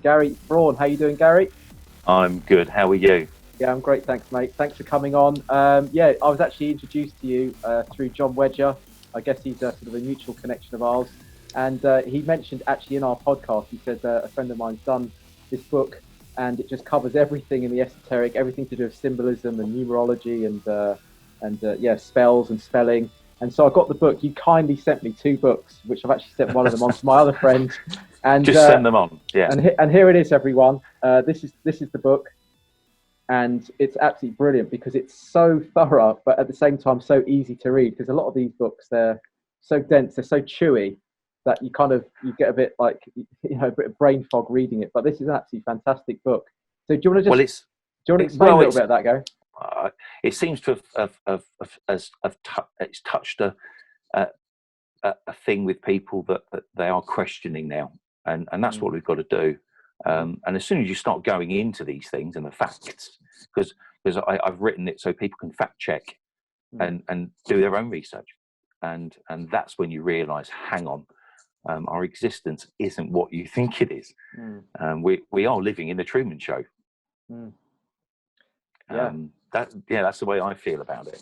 Gary Fraughen. How you doing, Gary? I'm good. How are you? Yeah, I'm great, thanks, mate. Thanks for coming on. Yeah, I was actually introduced to you through John Wedger. I guess he's sort of a mutual connection of ours. And he mentioned actually in our podcast, he said a friend of mine's done this book, and it just covers everything in the esoteric, everything to do with symbolism and numerology and spells and spelling. And so I got the book. You kindly sent me 2 books, which I've actually sent one of them on to my other friend. And Just send them on. Yeah. And here it is, everyone. This is the book, and it's absolutely brilliant because it's so thorough, but at the same time so easy to read. Because a lot of these books, they're so dense, they're so chewy that you get a bit like a bit of brain fog reading it. But this is an absolutely fantastic book. So do you want to explain a little bit of that, Gary? It seems to have it's touched a thing with people that they are questioning now, and that's what we've got to do. And as soon as you start going into these things and the facts, because I've written it so people can fact check and do their own research, and that's when you realise, hang on, our existence isn't what you think it is. We are living in the Truman Show. That's the way I feel about it.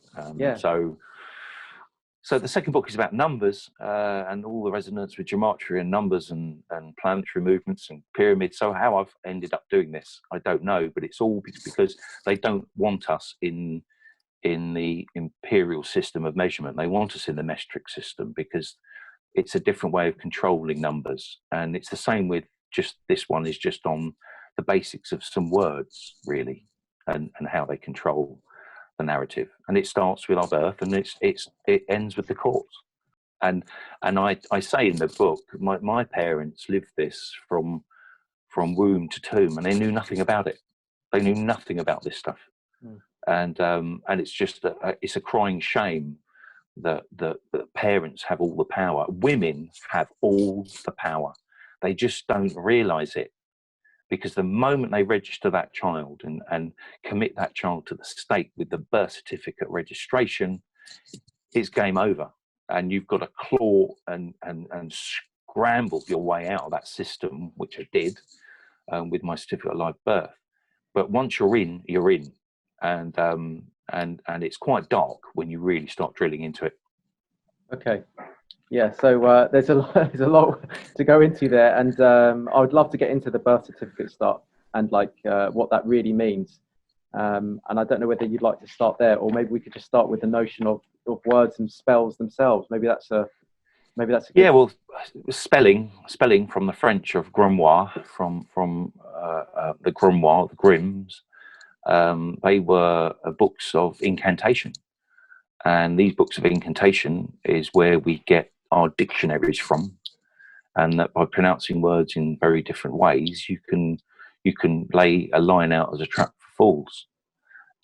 So the second book is about numbers and all the resonance with Gematria and numbers and planetary movements and pyramids. So how I've ended up doing this, I don't know, but it's all because they don't want us in the imperial system of measurement. They want us in the metric system because it's a different way of controlling numbers. And it's the same with just this one is just on the basics of some words, really, and how they control the narrative. And it starts with our birth, and it ends with the courts. And I say in the book, my parents lived this from womb to tomb, and they knew nothing about it. They knew nothing about this stuff. And it's just it's a crying shame that parents have all the power. Women have all the power. They just don't realize it. Because the moment they register that child and commit that child to the state with the birth certificate registration, it's game over. And you've got to claw and scramble your way out of that system, which I did with my certificate of live birth. But once you're in, you're in. And it's quite dark when you really start drilling into it. Okay. Yeah, so there's a lot to go into there, and I would love to get into the birth certificate stuff and what that really means. And I don't know whether you'd like to start there, or maybe we could just start with the notion of words and spells themselves. Maybe that's a good... Yeah. Well, spelling from the French of grimoire, from the grimoire, the Grimms. They were books of incantation. And these books of incantation is where we get our dictionaries from, and that by pronouncing words in very different ways, you can lay a line out as a trap for fools.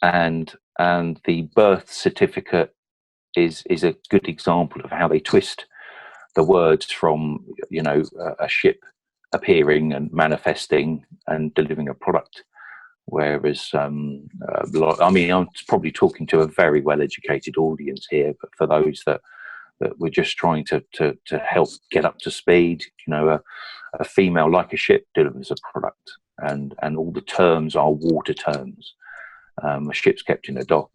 And the birth certificate is a good example of how they twist the words from a ship appearing and manifesting and delivering a product. Whereas, I'm probably talking to a very well-educated audience here, but for those that we're just trying to help get up to speed, a female like a ship delivers a product, and all the terms are water terms. A ship's kept in a dock,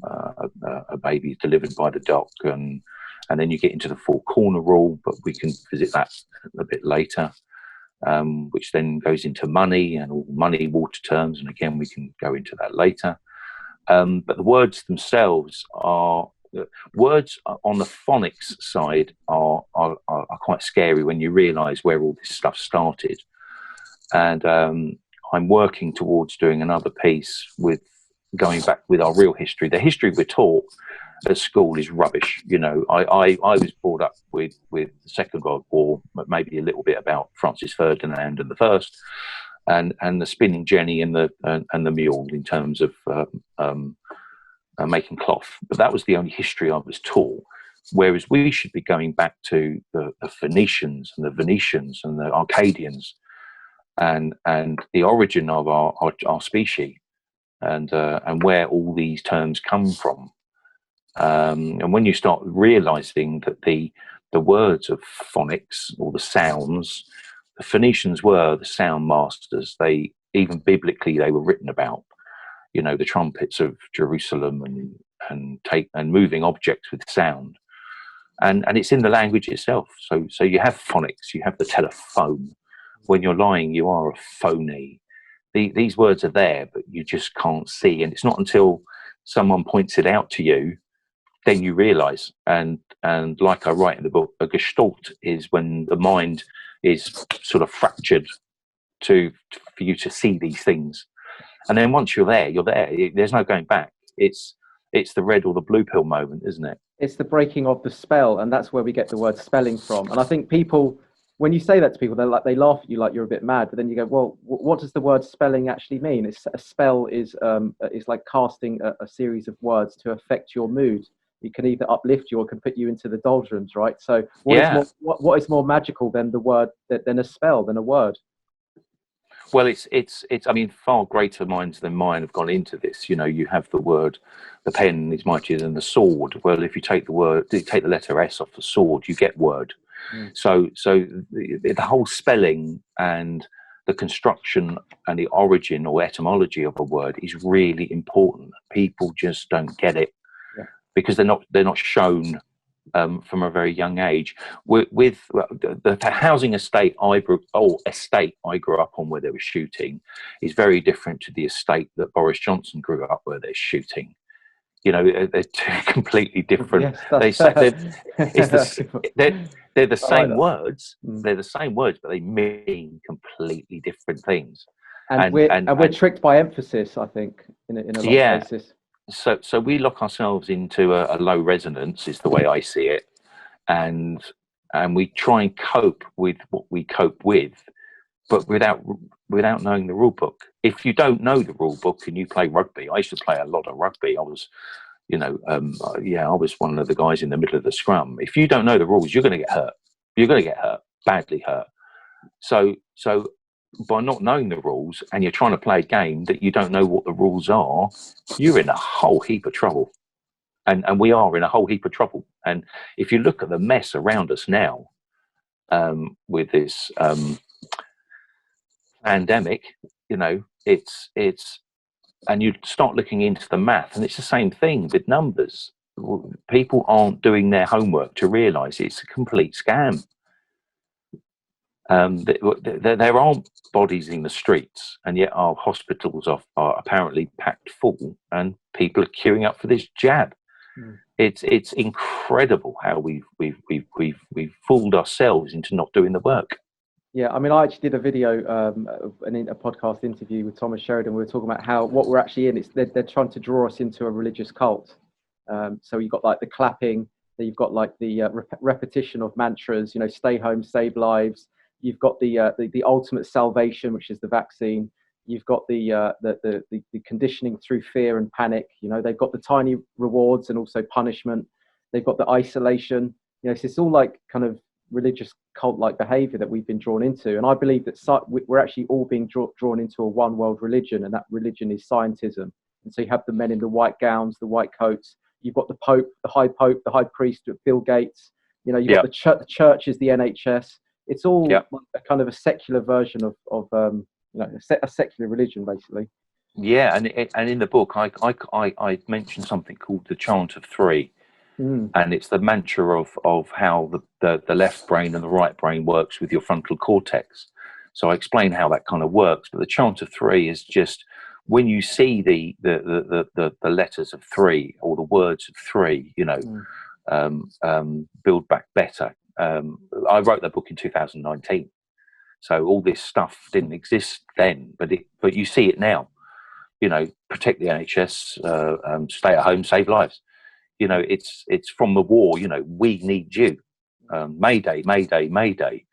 a baby is delivered by the dock, and then you get into the 4-corner rule, but we can visit that a bit later. Which then goes into money and all money water terms, and again we can go into that later. But the words themselves are words on the phonics side are quite scary when you realise where all this stuff started. And I'm working towards doing another piece with going back with our real history. The history we're taught at school is rubbish. I was brought up with the Second World War, but maybe a little bit about Francis Ferdinand and the First, and the spinning jenny and the mule in terms of making cloth. But that was the only history I was taught. Whereas we should be going back to the Phoenicians and the Venetians and the Arcadians, and the origin of our species, and where all these terms come from. And when you start realizing that the words of phonics, or the sounds, the Phoenicians were the sound masters. They, even biblically, they were written about. You know, the trumpets of Jerusalem and moving objects with sound. And it's in the language itself. So you have phonics, you have the telephone. When you're lying, you are a phony. These words are there, but you just can't see. And it's not until someone points it out to you, then you realise. And like I write in the book, a gestalt is when the mind is sort of fractured for you to see these things. And then once you're there, you're there. There's no going back. It's the red or the blue pill moment, isn't it? It's the breaking of the spell, and that's where we get the word spelling from. And I think people, when you say that to people, they laugh at you like you're a bit mad. But then you go, well, what does the word spelling actually mean? A spell is like casting a series of words to affect your mood. It can either uplift you or can put you into the doldrums, right? So what is more magical than the word, than a spell, than a word? Well, it's. I mean, far greater minds than mine have gone into this. You know, you have the word, the pen is mightier than the sword. Well, if you take the letter S off the sword, you get word. So the whole spelling and the construction and the origin or etymology of a word is really important. People just don't get it because they're not shown from a very young age. With the housing estate I grew up on, where there was shooting, is very different to the estate that Boris Johnson grew up where there's shooting. You know, they're two completely different. Yes, they're the same words. They're the same words, but they mean completely different things. And we're tricked by emphasis, I think, in a lot of cases. So we lock ourselves into a low resonance, is the way I see it, and we try and cope with what we cope with, but without knowing the rule book. If you don't know the rule book and you play rugby, I used to play a lot of rugby. I was, I was one of the guys in the middle of the scrum. If you don't know the rules, you're going to get hurt. You're going to get hurt, badly hurt. So by not knowing the rules and you're trying to play a game that you don't know what the rules are, you're in a whole heap of trouble. And we are in a whole heap of trouble. And if you look at the mess around us now, with this pandemic, you know, it's and you start looking into the math, and it's the same thing with numbers. People aren't doing their homework to realise it's a complete scam. There aren't bodies in the streets, and yet our hospitals are apparently packed full, and people are queuing up for this jab. It's incredible how we've fooled ourselves into not doing the work. Yeah, I mean, I actually did a video, a podcast interview with Thomas Sheridan. We were talking about what we're actually in. They're trying to draw us into a religious cult. So you've got like the clapping, you've got like the repetition of mantras. You know, stay home, save lives. You've got the ultimate salvation, which is the vaccine. You've got the conditioning through fear and panic. You know, they've got the tiny rewards and also punishment. They've got the isolation. You know, so it's all like kind of religious cult-like behavior that we've been drawn into. And I believe that we're actually all being drawn into a one world religion, and that religion is scientism. And so you have the men in the white gowns, the white coats. You've got the Pope, the high priest, Bill Gates. You know, you've got the church is the NHS. It's all like a kind of a secular version of a secular religion, basically. Yeah, and in the book, I mentioned something called the chant of three, and it's the mantra of how the left brain and the right brain works with your frontal cortex. So I explain how that kind of works. But the chant of three is just when you see the letters of three or the words of three, you know, build back better. I wrote that book in 2019, so all this stuff didn't exist then, but you see it now. You know, protect the NHS, stay at home, save lives. You know, it's from the war. You know, we need you. Mayday, Mayday, Mayday.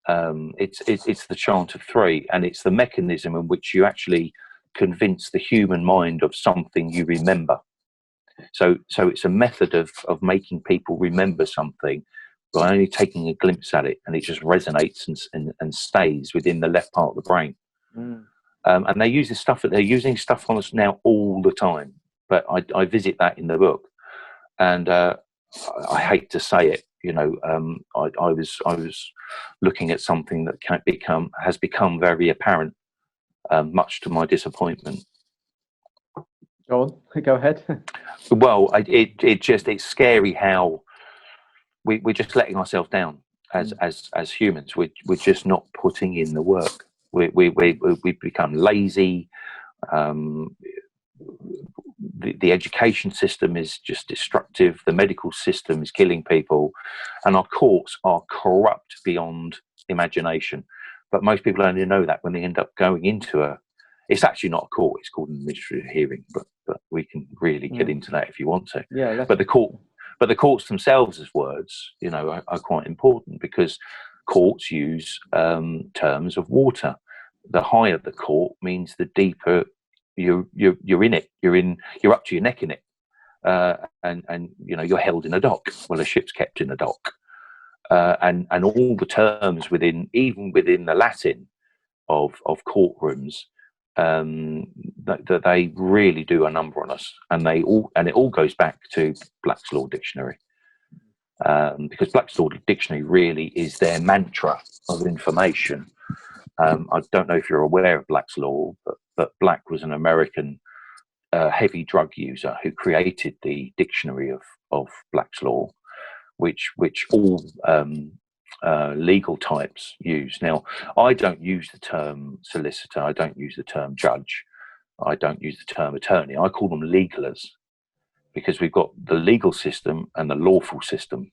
It's the chant of three, and it's the mechanism in which you actually convince the human mind of something you remember. So it's a method of making people remember something by only taking a glimpse at it, and it just resonates and stays within the left part of the brain. And they use this stuff. They're using stuff on us now all the time. But I visit that in the book, and I hate to say it, I was looking at something that has become very apparent, much to my disappointment. Go on, go ahead. Well, it's scary how we're just letting ourselves down as humans. We're just not putting in the work. We've become lazy. The education system is just destructive. The medical system is killing people, and our courts are corrupt beyond imagination. But most people only know that when they end up going into it's actually not a court, it's called an administrative hearing, but we can really get into that if you want to. Yeah. But the courts themselves as words, are quite important, because courts use terms of water. The higher the court means the deeper you're in it. You're up to your neck in it, and you're held in a dock. Well, a ship's kept in a dock, and all the terms even within the Latin of courtrooms, that they really do a number on us, and it all goes back to Black's Law Dictionary, because Black's Law Dictionary really is their mantra of information. I don't know if you're aware of Black's Law, but Black was an American heavy drug user who created the dictionary of Black's Law, which all legal types use. Now, I don't use the term solicitor, I don't use the term judge, I don't use the term attorney. I call them legalers, because we've got the legal system and the lawful system.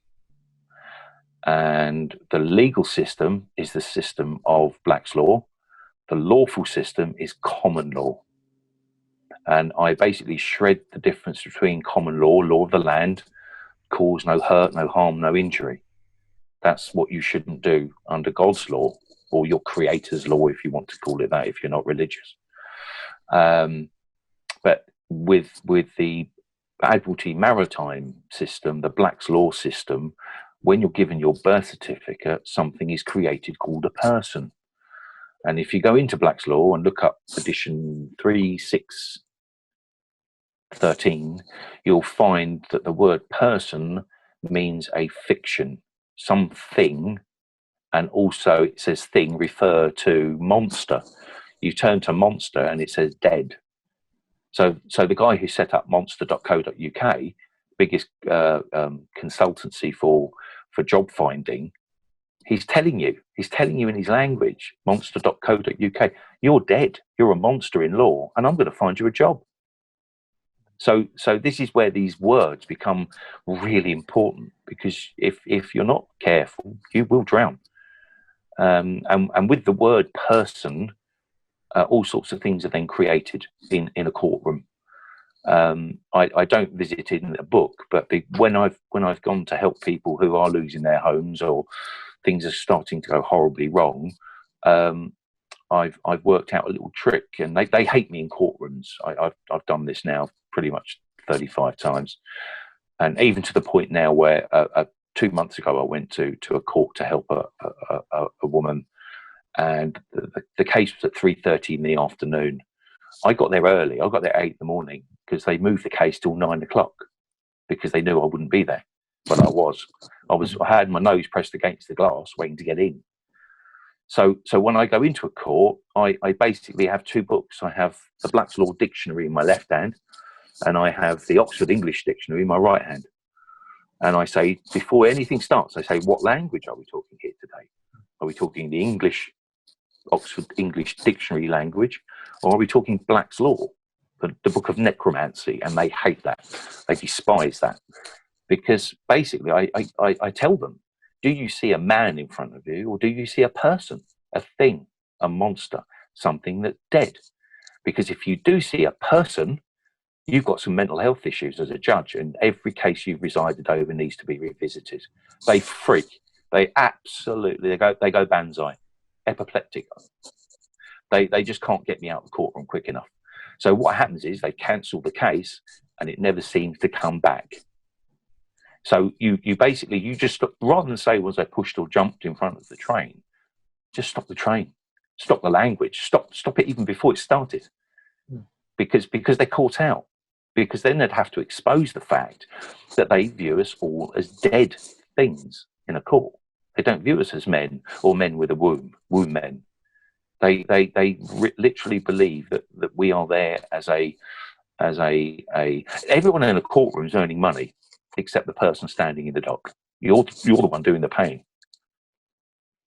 And the legal system is the system of Black's Law. The lawful system is common law. And I basically shred the difference between common law, law of the land, cause no hurt, no harm, no injury. That's what you shouldn't do under God's law, or your creator's law, if you want to call it that, if you're not religious. But with the Admiralty Maritime system, the Black's Law system, when you're given your birth certificate, something is created called a person. And if you go into Black's Law and look up edition 3613, you'll find that the word person means a fiction, something, and also it says thing refer to monster. You turn to monster and it says dead. So the guy who set up monster.co.uk, biggest consultancy for job finding, he's telling you in his language, monster.co.uk, you're dead, you're a monster in law, and I'm going to find you a job. So this is where these words become really important, because if you're not careful, you will drown. And with the word person, all sorts of things are then created in a courtroom. I don't visit it in the book, but when I've gone to help people who are losing their homes, or things are starting to go horribly wrong, I've worked out a little trick, and they hate me in courtrooms. I've done this now pretty much 35 times, and even to the point now where 2 months ago I went to a court to help a woman, and the case was at 3:30 in the afternoon. I got there early. I got there at 8 in the morning, because they moved the case till 9 o'clock, because they knew I wouldn't be there. But I had my nose pressed against the glass waiting to get in. So when I go into a court, I basically have two books. I have the Black's Law Dictionary in my left hand, and I have the Oxford English Dictionary in my right hand. And I say, before anything starts, I say, what language are we talking here today? Are we talking the English, Oxford English Dictionary language, or are we talking Black's Law, the book of necromancy? And they hate that. They despise that. Because basically I tell them, do you see a man in front of you, or do you see a person, a thing, a monster, something that's dead? Because if you do see a person, you've got some mental health issues as a judge, and every case you've resided over needs to be revisited. They freak. They absolutely, they go banzai, apoplectic. They just can't get me out of the courtroom quick enough. So what happens is they cancel the case, and it never seems to come back. So you basically, you just stop, rather than say, was I pushed or jumped in front of the train, just stop the train, stop the language, stop it even before it started, because they're caught out, because then they'd have to expose the fact that they view us all as dead. things in a court. They don't view us as men or men with a womb men. They literally believe that we are there as a everyone in a courtroom is earning money except the person standing in the dock. You're the one doing the paying.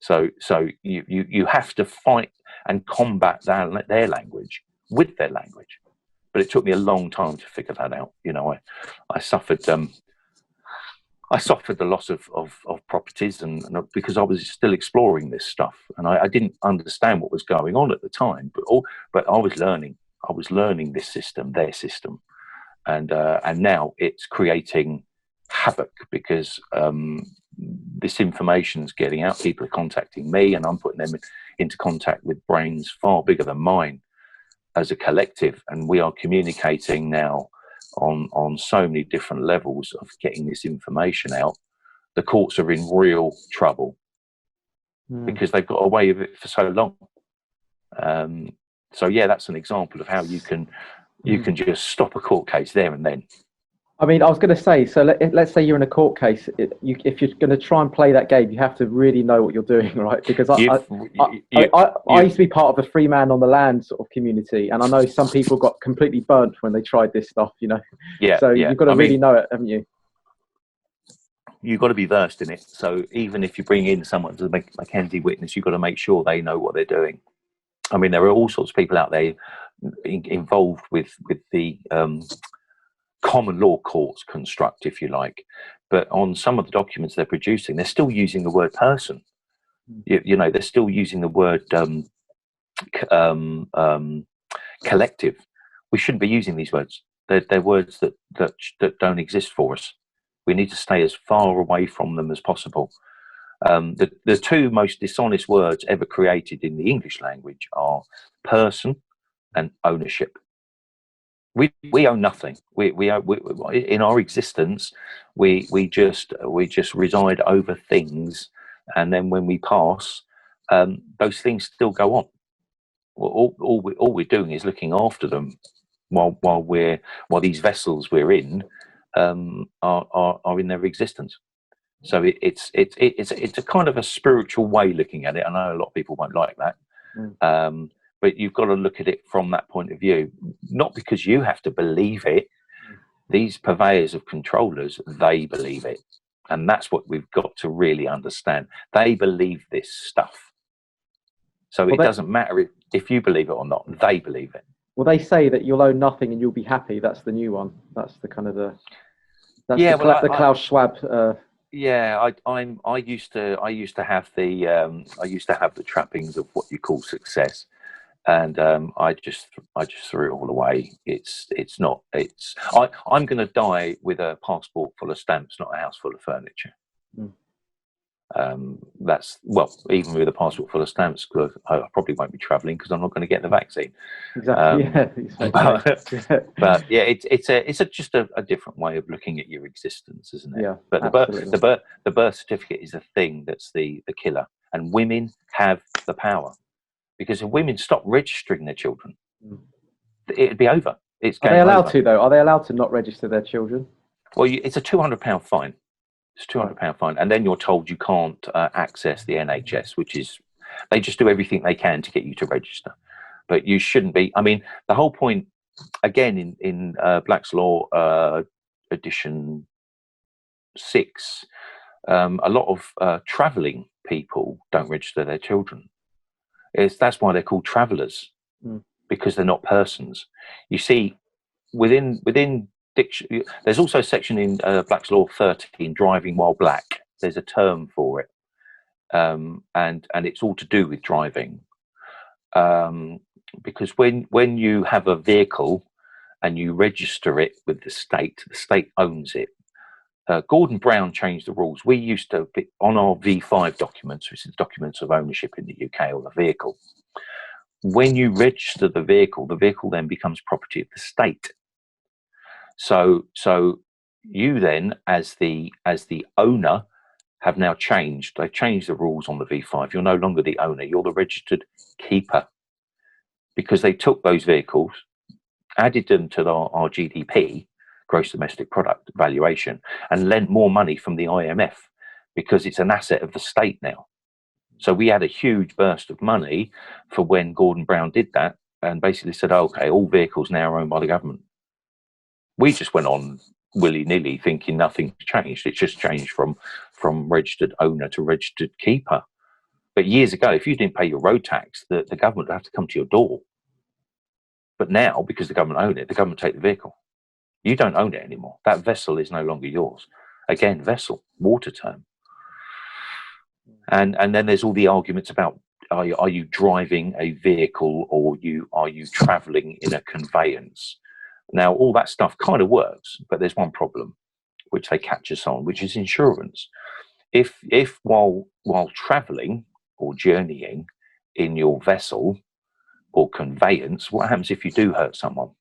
So you have to fight and combat their language with their language. But it took me a long time to figure that out. You know, I suffered the loss of properties and because I was still exploring this stuff, and I didn't understand what was going on at the time. But I was learning this system, their system, and now it's creating havoc because this information's getting out. People are contacting me, and I'm putting them into contact with brains far bigger than mine as a collective, and we are communicating now on so many different levels of getting this information out. The courts are in real trouble because they've got away with it for so long. So yeah, that's an example of how you can just stop a court case there and then. I mean, I was going to say, so let's say you're in a court case. If you're going to try and play that game, you have to really know what you're doing, right? Because I used to be part of the free man on the land sort of community, and I know some people got completely burnt when they tried this stuff, you know. Yeah. So you've got to really know it, haven't you? You've got to be versed in it. So even if you bring in someone to make Mackenzie witness, you've got to make sure they know what they're doing. I mean, there are all sorts of people out there involved with the common law courts construct, if you like, but on some of the documents they're producing, they're still using the word person. You know, they're still using the word collective. We shouldn't be using these words. They're words that don't exist for us. We need to stay as far away from them as possible. The two most dishonest words ever created in the English language are person and ownership. We own nothing. We in our existence, we just reside over things, and then when we pass, those things still go on. All we're doing is looking after them while these vessels we're in are in their existence. So it's a kind of a spiritual way looking at it. I know a lot of people won't like that. But you've got to look at it from that point of view, not because you have to believe it. These purveyors of controllers, they believe it. And that's what we've got to really understand. They believe this stuff. So it doesn't matter if you believe it or not, they believe it. Well, they say that you'll own nothing and you'll be happy. That's the new one. That's the kind of the Klaus Schwab. I used to have the trappings of what you call success. And I just threw it all away. I'm going to die with a passport full of stamps, not a house full of furniture. Even with a passport full of stamps, I probably won't be travelling because I'm not going to get the vaccine. Exactly. But yeah, it's just a different way of looking at your existence, isn't it? Yeah. But the birth certificate is the thing that's the killer, and women have the power. Because if women stop registering their children, it'd be over. Are they allowed to, though? Are they allowed to not register their children? Well, it's a £200 fine. It's a £200 fine. And then you're told you can't access the NHS, which is, they just do everything they can to get you to register. But you shouldn't be. I mean, the whole point, again, in Black's Law edition 6, a lot of travelling people don't register their children. That's why they're called travellers, because they're not persons. You see, within diction, there's also a section in Black's Law 13, driving while black. There's a term for it, and it's all to do with driving, because when you have a vehicle and you register it with the state owns it. Gordon Brown changed the rules. We used to, on our V5 documents, which is documents of ownership in the UK, or the vehicle, when you register the vehicle then becomes property of the state. So you then, as the owner, have now changed. They've changed the rules on the V5. You're no longer the owner. You're the registered keeper, because they took those vehicles, added them to our GDP, gross domestic product valuation, and lent more money from the IMF because it's an asset of the state now. So we had a huge burst of money for when Gordon Brown did that and basically said, okay, all vehicles now are owned by the government. We just went on willy-nilly thinking nothing's changed. It's just changed from registered owner to registered keeper. But years ago, if you didn't pay your road tax, the government would have to come to your door. But now, because the government own it, the government take the vehicle. You don't own it anymore. That vessel is no longer yours. Again, vessel, water term. And then there's all the arguments about are you driving a vehicle or are you traveling in a conveyance? Now, all that stuff kind of works, but there's one problem which they catch us on, which is insurance. If while traveling or journeying in your vessel or conveyance, what happens if you do hurt someone?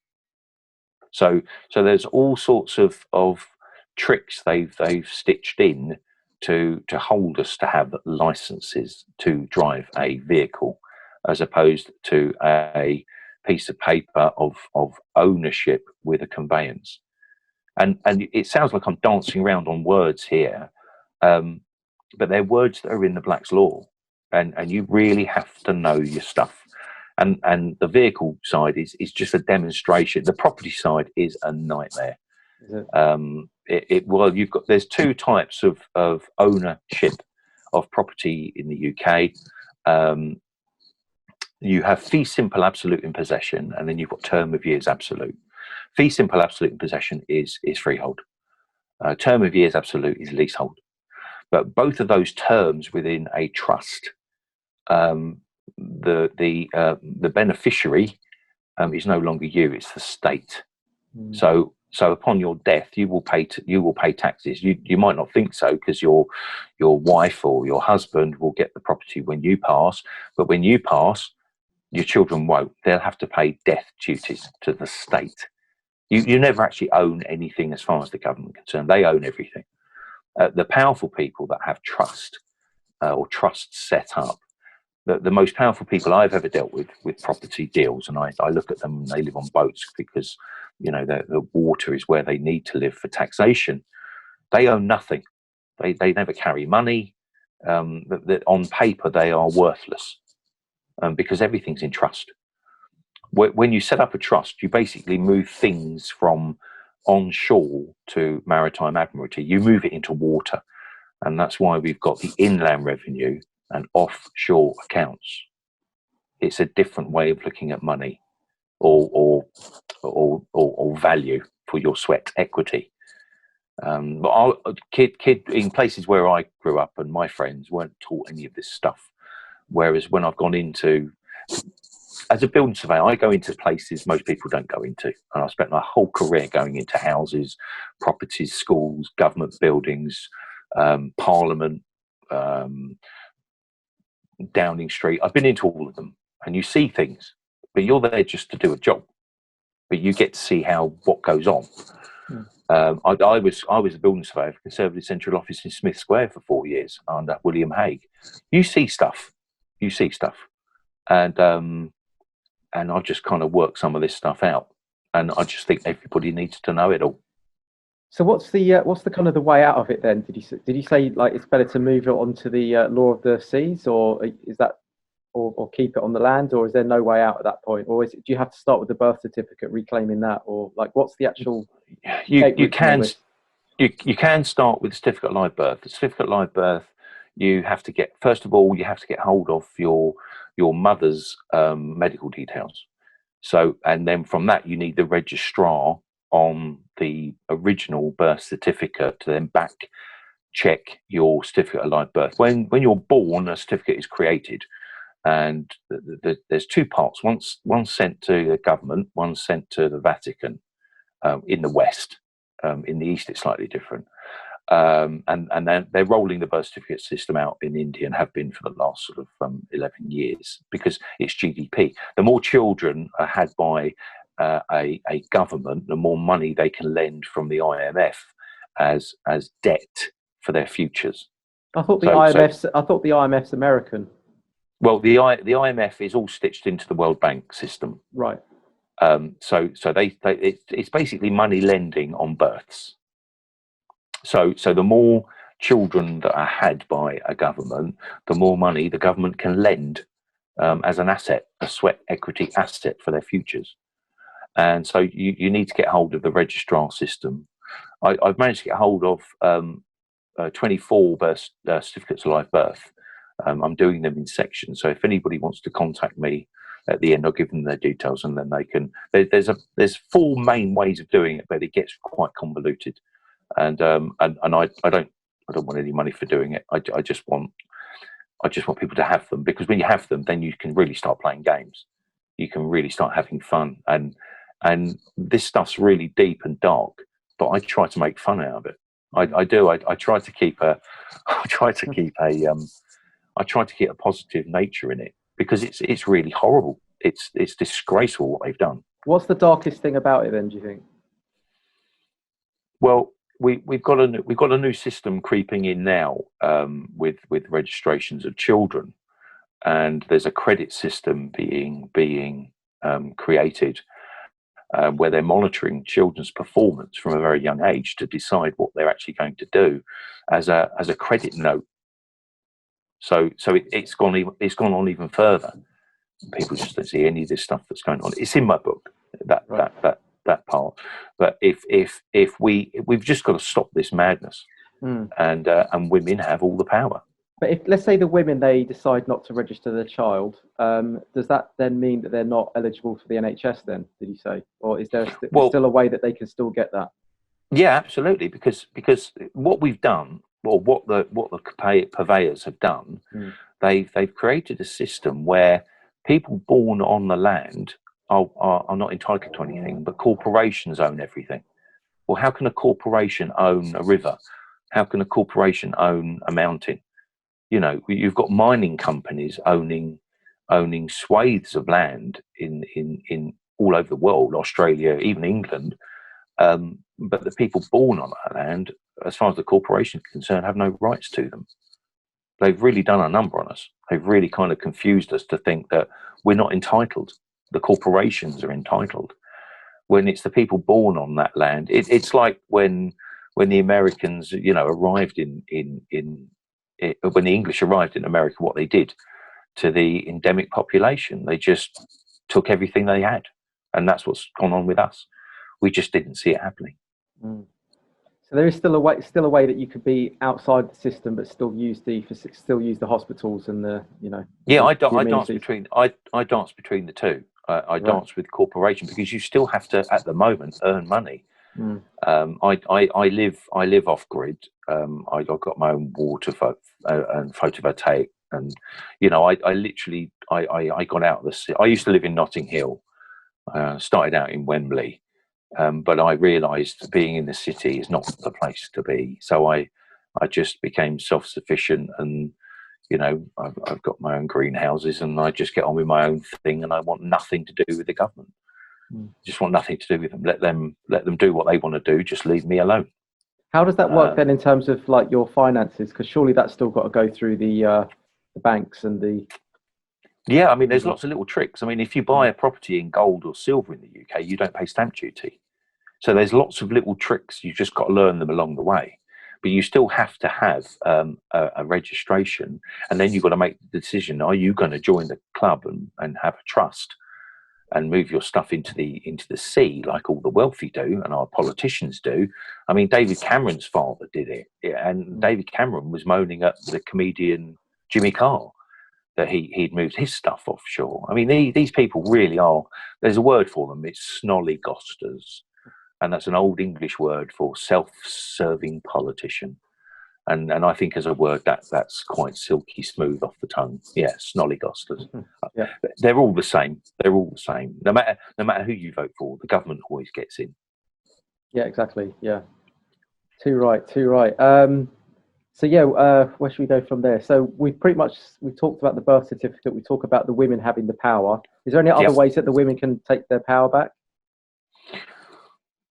So there's all sorts of tricks they've stitched in to hold us to have licenses to drive a vehicle, as opposed to a piece of paper of ownership with a conveyance. And it sounds like I'm dancing around on words here, but they're words that are in the Black's Law, and you really have to know your stuff. And the vehicle side is just a demonstration. The property side is a nightmare. Well, there's two types of ownership of property in the UK. You have fee simple absolute in possession, and then you've got term of years absolute. Fee simple absolute in possession is freehold. Term of years absolute is leasehold. But both of those terms within a trust, the beneficiary is no longer you; it's the state. So upon your death, you will pay taxes. You might not think so, because your wife or your husband will get the property when you pass, but when you pass, your children won't. They'll have to pay death duties to the state. You never actually own anything as far as the government is concerned. They own everything. The powerful people that have trust or trusts set up, the most powerful people I've ever dealt with property deals, and I look at them and they live on boats because, the water is where they need to live for taxation. They own nothing. They never carry money. On paper, they are worthless because everything's in trust. When you set up a trust, you basically move things from onshore to maritime admiralty. You move it into water. And that's why we've got the inland revenue and offshore accounts. It's a different way of looking at money or value for your sweat equity. But kid in places where I grew up, and my friends weren't taught any of this stuff. Whereas when I've gone into, as a building surveyor, I go into places most people don't go into, and I've spent my whole career going into houses, properties, schools, government buildings, Parliament, Downing Street. I've been into all of them, and you see things, but you're there just to do a job. But you get to see what goes on. I was a building surveyor for Conservative Central Office in Smith Square for 4 years under William Hague. You see stuff, and I've just kind of worked some of this stuff out, and I just think everybody needs to know it all. So what's the kind of the way out of it then? Did you say like it's better to move it onto the law of the seas, or is that, or keep it on the land, or is there no way out at that point, or do you have to start with the birth certificate, reclaiming that, or like what's the actual? You can start with certificate of live birth. The certificate of live birth, you have to get, first of all, you have to get hold of your mother's medical details. So, and then from that, you need the registrar on the original birth certificate to then back check your certificate of live birth. When you're born, a certificate is created, and there's two parts. One's sent to the government, one's sent to the Vatican in the West. In the East, it's slightly different. And then they're rolling the birth certificate system out in India, and have been for the last sort of 11 years, because it's GDP. The more children are had by a government, the more money they can lend from the IMF as debt for their futures. I thought the IMF's American. Well, the IMF is all stitched into the World Bank system, right? So it's basically money lending on births. So the more children that are had by a government, the more money the government can lend as an asset, a sweat equity asset for their futures. And so you need to get hold of the registrar system. I've managed to get hold of 24 birth certificates of live birth. I'm doing them in sections. So if anybody wants to contact me at the end, I'll give them their details, and then they can. There's 4 main ways of doing it, but it gets quite convoluted. And I don't want any money for doing it. I just want people to have them, because when you have them, then you can really start playing games. You can really start having fun, and this stuff's really deep and dark, but I try to make fun out of it. I do. I try to keep a positive nature in it, because it's really horrible. It's disgraceful what they've done. What's the darkest thing about it then, do you think? Well, we've got a new system creeping in now, with registrations of children, and there's a credit system being created, where they're monitoring children's performance from a very young age to decide what they're actually going to do as a credit note. So it's gone on even further. People just don't see any of this stuff that's going on. It's in my book, that part. But if we've just got to stop this madness, and women have all the power. But if, let's say, the women, they decide not to register their child, does that then mean that they're not eligible for the NHS then, did you say? Or is there still a way that they can still get that? Yeah, absolutely. Because what we've done, or what the purveyors have done, they've created a system where people born on the land are not entitled to anything, but corporations own everything. Well, how can a corporation own a river? How can a corporation own a mountain? You know, you've got mining companies owning swathes of land in all over the world, Australia, even England. But the people born on that land, as far as the corporation is concerned, have no rights to them. They've really done a number on us. They've really kind of confused us to think that we're not entitled. The corporations are entitled, when it's the people born on that land. It's like when the Americans, arrived when the English arrived in America, what they did to the endemic population, they just took everything they had, and that's what's gone on with us. We just didn't see it happening. So there is still a way that you could be outside the system, but still use the hospitals and the. Yeah, I dance between the two. I dance with corporation, because you still have to, at the moment, earn money. I live off grid. I've got my own water and photovoltaic, and I literally got out of the city. I used to live in Notting Hill, started out in Wembley, but I realised being in the city is not the place to be. So I just became self-sufficient, and I've got my own greenhouses, and I just get on with my own thing, and I want nothing to do with the government. Just want nothing to do with them. Let them do what they want to do. Just leave me alone. How does that work then in terms of like your finances? Because surely that's still got to go through the banks and the. Yeah, I mean, there's lots of little tricks. I mean, if you buy a property in gold or silver in the UK, you don't pay stamp duty. So there's lots of little tricks. You've just got to learn them along the way. But you still have to have a registration, and then you've got to make the decision: are you going to join the club and have a trust and move your stuff into the sea like all the wealthy do and our politicians do? I mean, David Cameron's father did it, and David Cameron was moaning at the comedian Jimmy Carr that he'd moved his stuff offshore. I mean, these people really are. There's a word for them. It's snollygosters. And that's an old English word for self-serving politician. And I think as a word that's quite silky smooth off the tongue. Yeah, snollygosters. Yeah. They're all the same. They're all the same. No matter who you vote for, the government always gets in. Yeah, exactly. Yeah. Too right. So yeah, where should we go from there? So we talked about the birth certificate. We talk about the women having the power. Is there any other ways that the women can take their power back?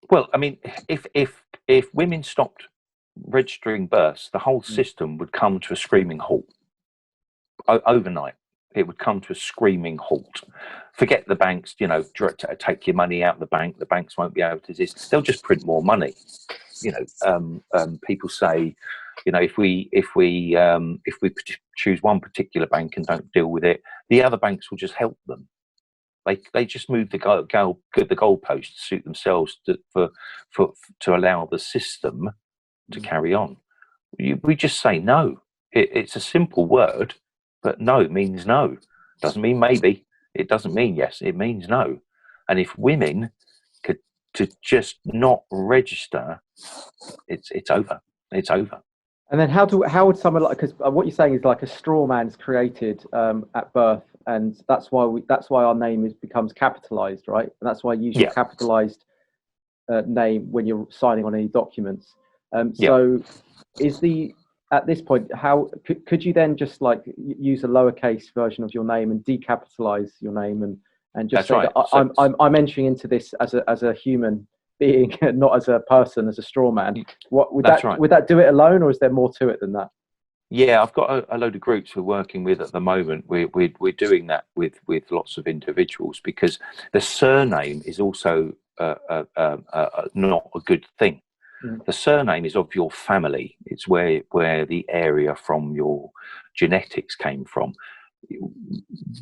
Well, I mean, if women stopped registering births, the whole system would come to a screaming halt. Overnight, it would come to a screaming halt. Forget the banks, take your money out of the bank. The banks won't be able to exist. They'll just print more money. People say, You know, if we choose one particular bank and don't deal with it, the other banks will just help them. They just move the goalposts to suit themselves to allow the system to carry on. We just say no. It's a simple word, but no means no. Doesn't mean maybe. It doesn't mean yes. It means no. And if women could to just not register, it's over. It's over. And then how would someone like, because what you're saying is like a straw man's created at birth, and that's why our name becomes capitalized, right? And that's why you use your capitalized name when you're signing on any documents. So at this point, how could you then just like use a lowercase version of your name and decapitalize your name and just say that I'm entering into this as a human being, not as a person, as a straw man? What would would that do it alone, or is there more to it than that? Yeah, I've got a load of groups we're working with at the moment. We're doing that with lots of individuals, because the surname is also not a good thing. The surname is of your family. It's where the area from your genetics came from.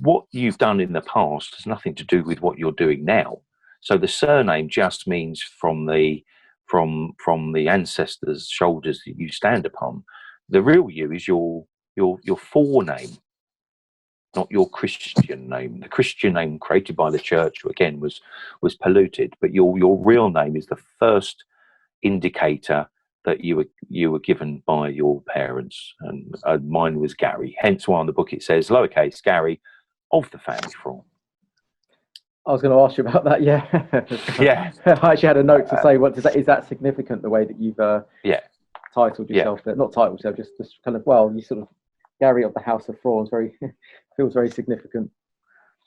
What you've done in the past has nothing to do with what you're doing now. So the surname just means from the ancestors' shoulders that you stand upon. The real you is your forename, not your Christian name. The Christian name created by the church, again, was polluted. But your real name is the first indicator that you were given by your parents, and mine was Gary. Hence why on the book it says lowercase Gary of the family Fraughen. I was going to ask you about that. Yeah. Yeah. I actually had a note to say, is that significant, the way that you've titled yourself? Not titled yourself, just kind of, well, you sort of Gary of the House of Fraughen feels very significant.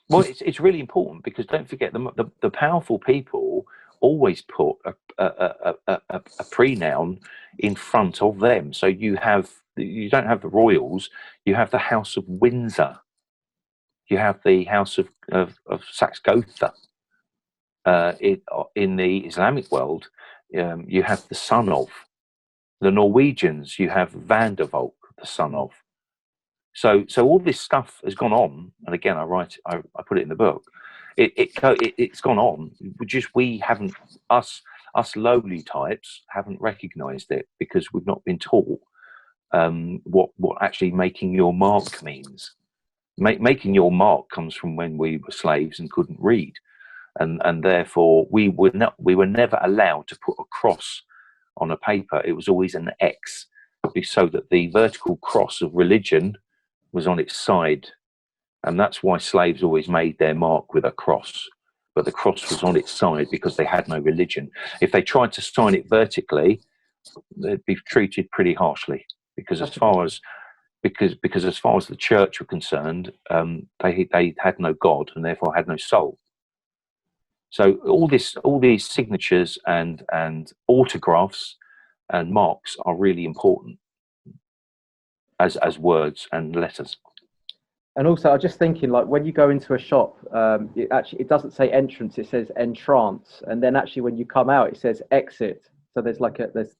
Well, it's really important, because don't forget the powerful people always put a pre-noun in front of them. So you don't have the royals, you have the House of Windsor. You have the House of Saxe-Gotha. In the Islamic world, you have the son of. The Norwegians, you have Van der Valk, the son of. So all this stuff has gone on, and again, I put it in the book. It's gone on. We haven't, us lowly types haven't recognised it, because we've not been taught what actually making your mark means. Making your mark comes from when we were slaves and couldn't read, and therefore we were never allowed to put a cross on a paper. It was always an X, so that the vertical cross of religion was on its side, and that's why slaves always made their mark with a cross. But the cross was on its side because they had no religion. If they tried to sign it vertically, they'd be treated pretty harshly, because as far as the church were concerned, they had no God and therefore had no soul. So all these signatures and autographs and marks are really important as words and letters. And also, I was just thinking, like, when you go into a shop, it doesn't say entrance; it says entrance, and then actually when you come out, it says exit. So there's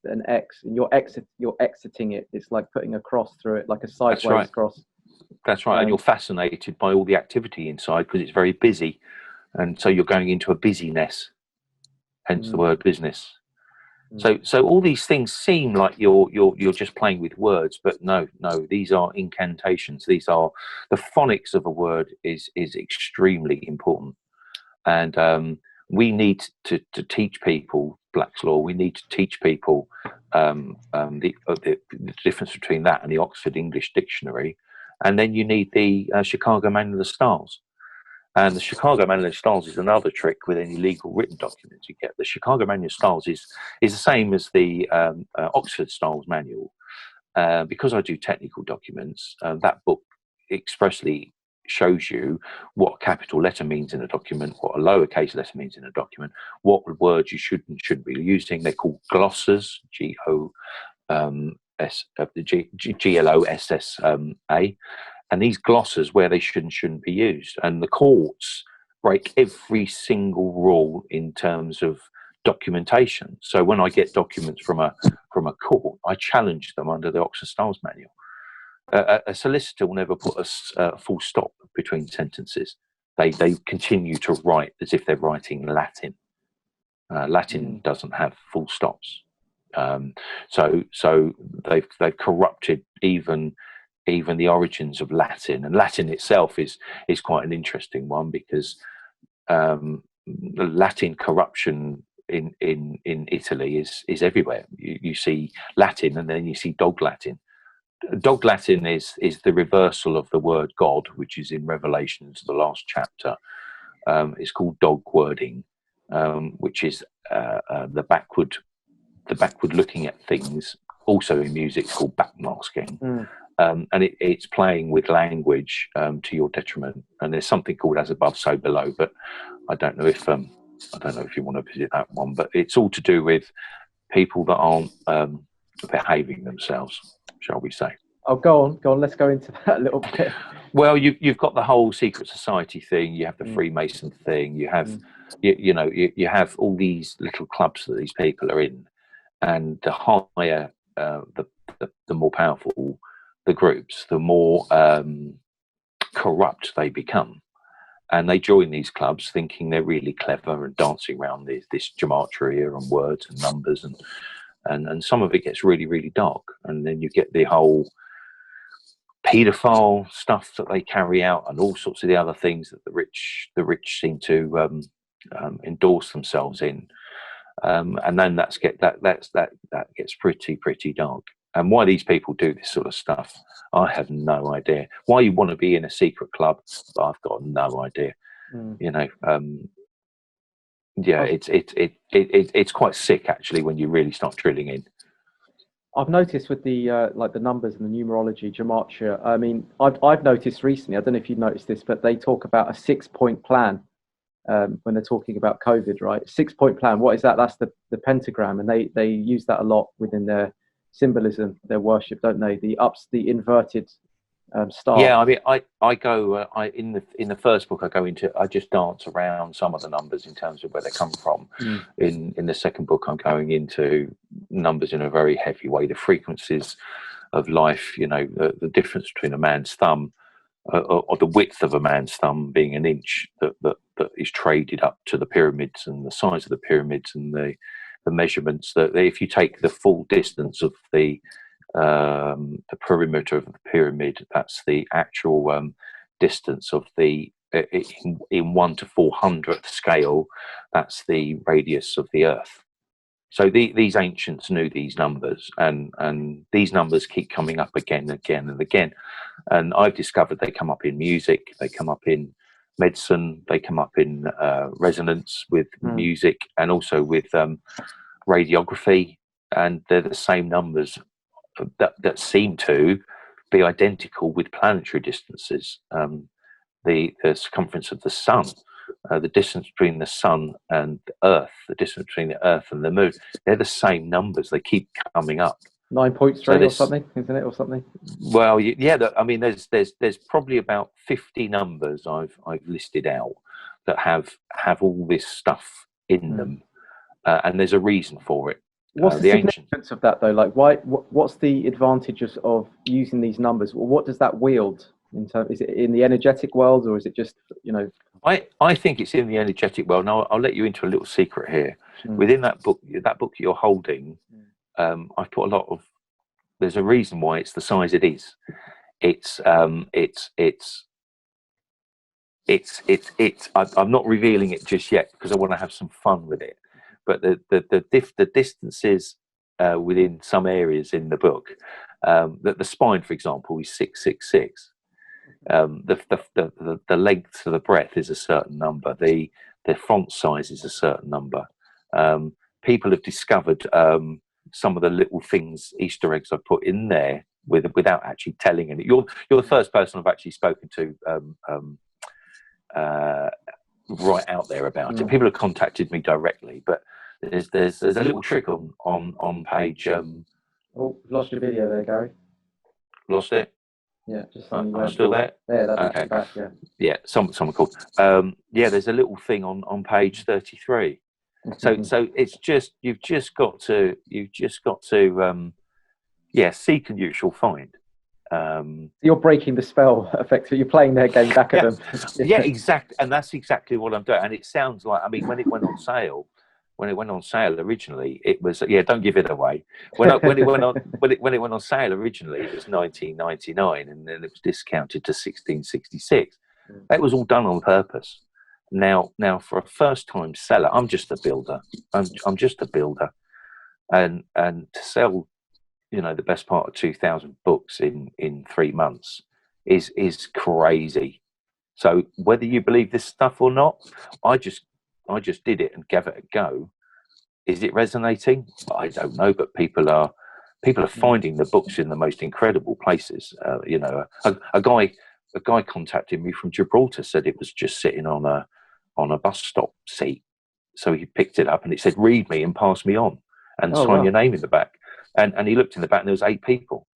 an X, and you're exiting it. It's like putting a cross through it, like a sideways cross. That's right. And you're fascinated by all the activity inside, because it's very busy, and so you're going into a busyness. Hence the word business. So all these things seem like you're just playing with words, but no, these are incantations. These are the phonics of a word is extremely important, and we need to teach people Black's Law. We need to teach people the difference between that and the Oxford English Dictionary, and then you need the Chicago Manual of Stars. And the Chicago Manual of Styles is another trick with any legal written documents you get. The Chicago Manual of Styles is the same as the Oxford Styles Manual. Because I do technical documents, that book expressly shows you what a capital letter means in a document, what a lowercase letter means in a document, what words you should and shouldn't be using. They're called glosses, GLOSSA. And these glosses where they should and shouldn't be used. And the courts break every single rule in terms of documentation. So when I get documents from a court, I challenge them under the Oxford Styles Manual. A solicitor will never put a full stop between sentences. They continue to write as if they're writing Latin. Latin doesn't have full stops. So they've corrupted even the origins of Latin, and Latin itself is quite an interesting one, because Latin corruption in Italy is everywhere. You see Latin, and then you see dog Latin. Dog Latin is the reversal of the word God, which is in Revelations, the last chapter. It's called dog wording, which is the backward looking at things. Also in music, it's called backmasking. And it's playing with language to your detriment. And there's something called as above, so below. But I don't know if you want to visit that one. But it's all to do with people that aren't behaving themselves, shall we say? Oh, go on. Let's go into that a little bit. Well, you've got the whole secret society thing. You have the Freemason thing. You have you have all these little clubs that these people are in, and the higher the more powerful the groups, the more corrupt they become. And they join these clubs thinking they're really clever and dancing around this gematria and words and numbers, and some of it gets really, really dark. And then you get the whole paedophile stuff that they carry out, and all sorts of the other things that the rich seem to endorse themselves in. And then that gets pretty dark. And why these people do this sort of stuff, I have no idea. Why you want to be in a secret club, I've got no idea. It's quite sick actually when you really start drilling in. I've noticed with the like the numbers and the numerology, Gematria. I mean, I've noticed recently. I don't know if you've noticed this, but they talk about a 6-point plan when they're talking about COVID, right? 6-point plan. What is that? That's the pentagram, and they use that a lot within their symbolism, their worship, don't they? The inverted star. Yeah, I mean, I go in the first book I just dance around some of the numbers in terms of where they come from. In the second book, I'm going into numbers in a very heavy way, the frequencies of life. The difference between a man's thumb or the width of a man's thumb being an inch that is traded up to the pyramids, and the size of the pyramids, and the measurements that if you take the full distance of the perimeter of the pyramid, that's the actual distance of the in 1 to 400th scale, that's the radius of the earth. So these ancients knew these numbers, and these numbers keep coming up again and again and again. And I've discovered they come up in music, they come up in medicine, they come up in resonance with music, and also with radiography, and they're the same numbers that seem to be identical with planetary distances. The circumference of the sun, the distance between the sun and the earth, the distance between the earth and the moon, they're the same numbers. They keep coming up. 9.3 or something, isn't it, or something? Well, yeah. I mean, there's probably about 50 numbers I've listed out that have all this stuff in them, and there's a reason for it. What's the significance of that, though? Like, what's the advantages of using these numbers? Well, what does that wield in terms? Is it in the energetic world, or is it just I think it's in the energetic world. Now I'll let you into a little secret here. Within that book you're holding, I've put a lot of. There's a reason why it's the size it is. I'm not revealing it just yet because I want to have some fun with it. But the distances within some areas in the book, that the spine, for example, is 666. The length to the breadth is a certain number. The font size is a certain number. People have discovered some of the little things, Easter eggs I put in there without actually telling any. You're the first person I've actually spoken to right out there about it. People have contacted me directly, but there's a little trick on page. Oh, lost your video there, Gary. Lost it. Yeah, just I'm still there. There, that's okay. Back, yeah. Yeah, someone called. Yeah, there's a little thing on page 33. So it's just you've just got to seek and you shall find. You're breaking the spell effectively. You're playing their game back at them. Yeah, exactly, and that's exactly what I'm doing. And it sounds like, I mean, when it went on sale originally, it was, don't give it away. When it went on sale originally, it was $19.99, and then it was discounted to $16.66. That was all done on purpose. Now, for a first-time seller, I'm just a builder. I'm just a builder, and to sell, the best part of 2,000 books in 3 months is crazy. So whether you believe this stuff or not, I just did it and gave it a go. Is it resonating? I don't know, but people are finding the books in the most incredible places. A guy contacted me from Gibraltar, said it was just sitting on a bus stop seat. So he picked it up and it said, "Read me and pass me on, and sign your name in the back." And he looked in the back and there was 8 people.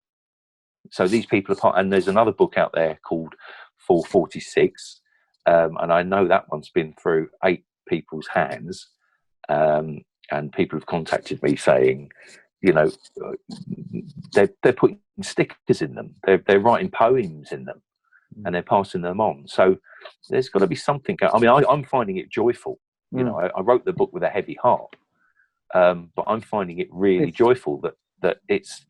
So these people are part, and there's another book out there called 446, and I know that one's been through 8 people's hands, and people have contacted me saying, they're putting stickers in them, they're writing poems in them, and they're passing them on. So there's got to be something. I mean, I'm finding it joyful. I wrote the book with a heavy heart, but I'm finding it really joyful that it's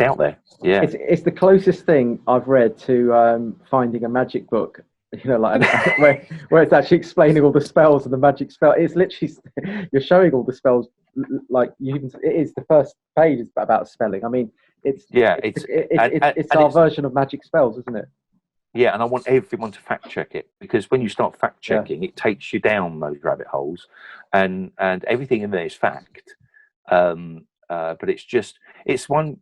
out there. Yeah, it's the closest thing I've read to finding a magic book. Where it's actually explaining all the spells and the magic spell. It's literally you're showing all the spells. Like it is the first page is about spelling. I mean, it's our version of magic spells, isn't it? Yeah, and I want everyone to fact check it, because when you start fact checking, it takes you down those rabbit holes, and everything in there is fact. But it's one.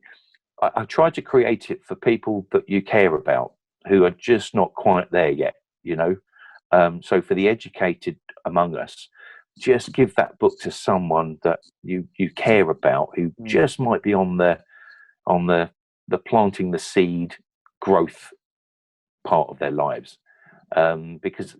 I tried to create it for people that you care about, who are just not quite there yet. So for the educated among us, just give that book to someone that you care about, who just might be on the planting the seed growth part of their lives. Because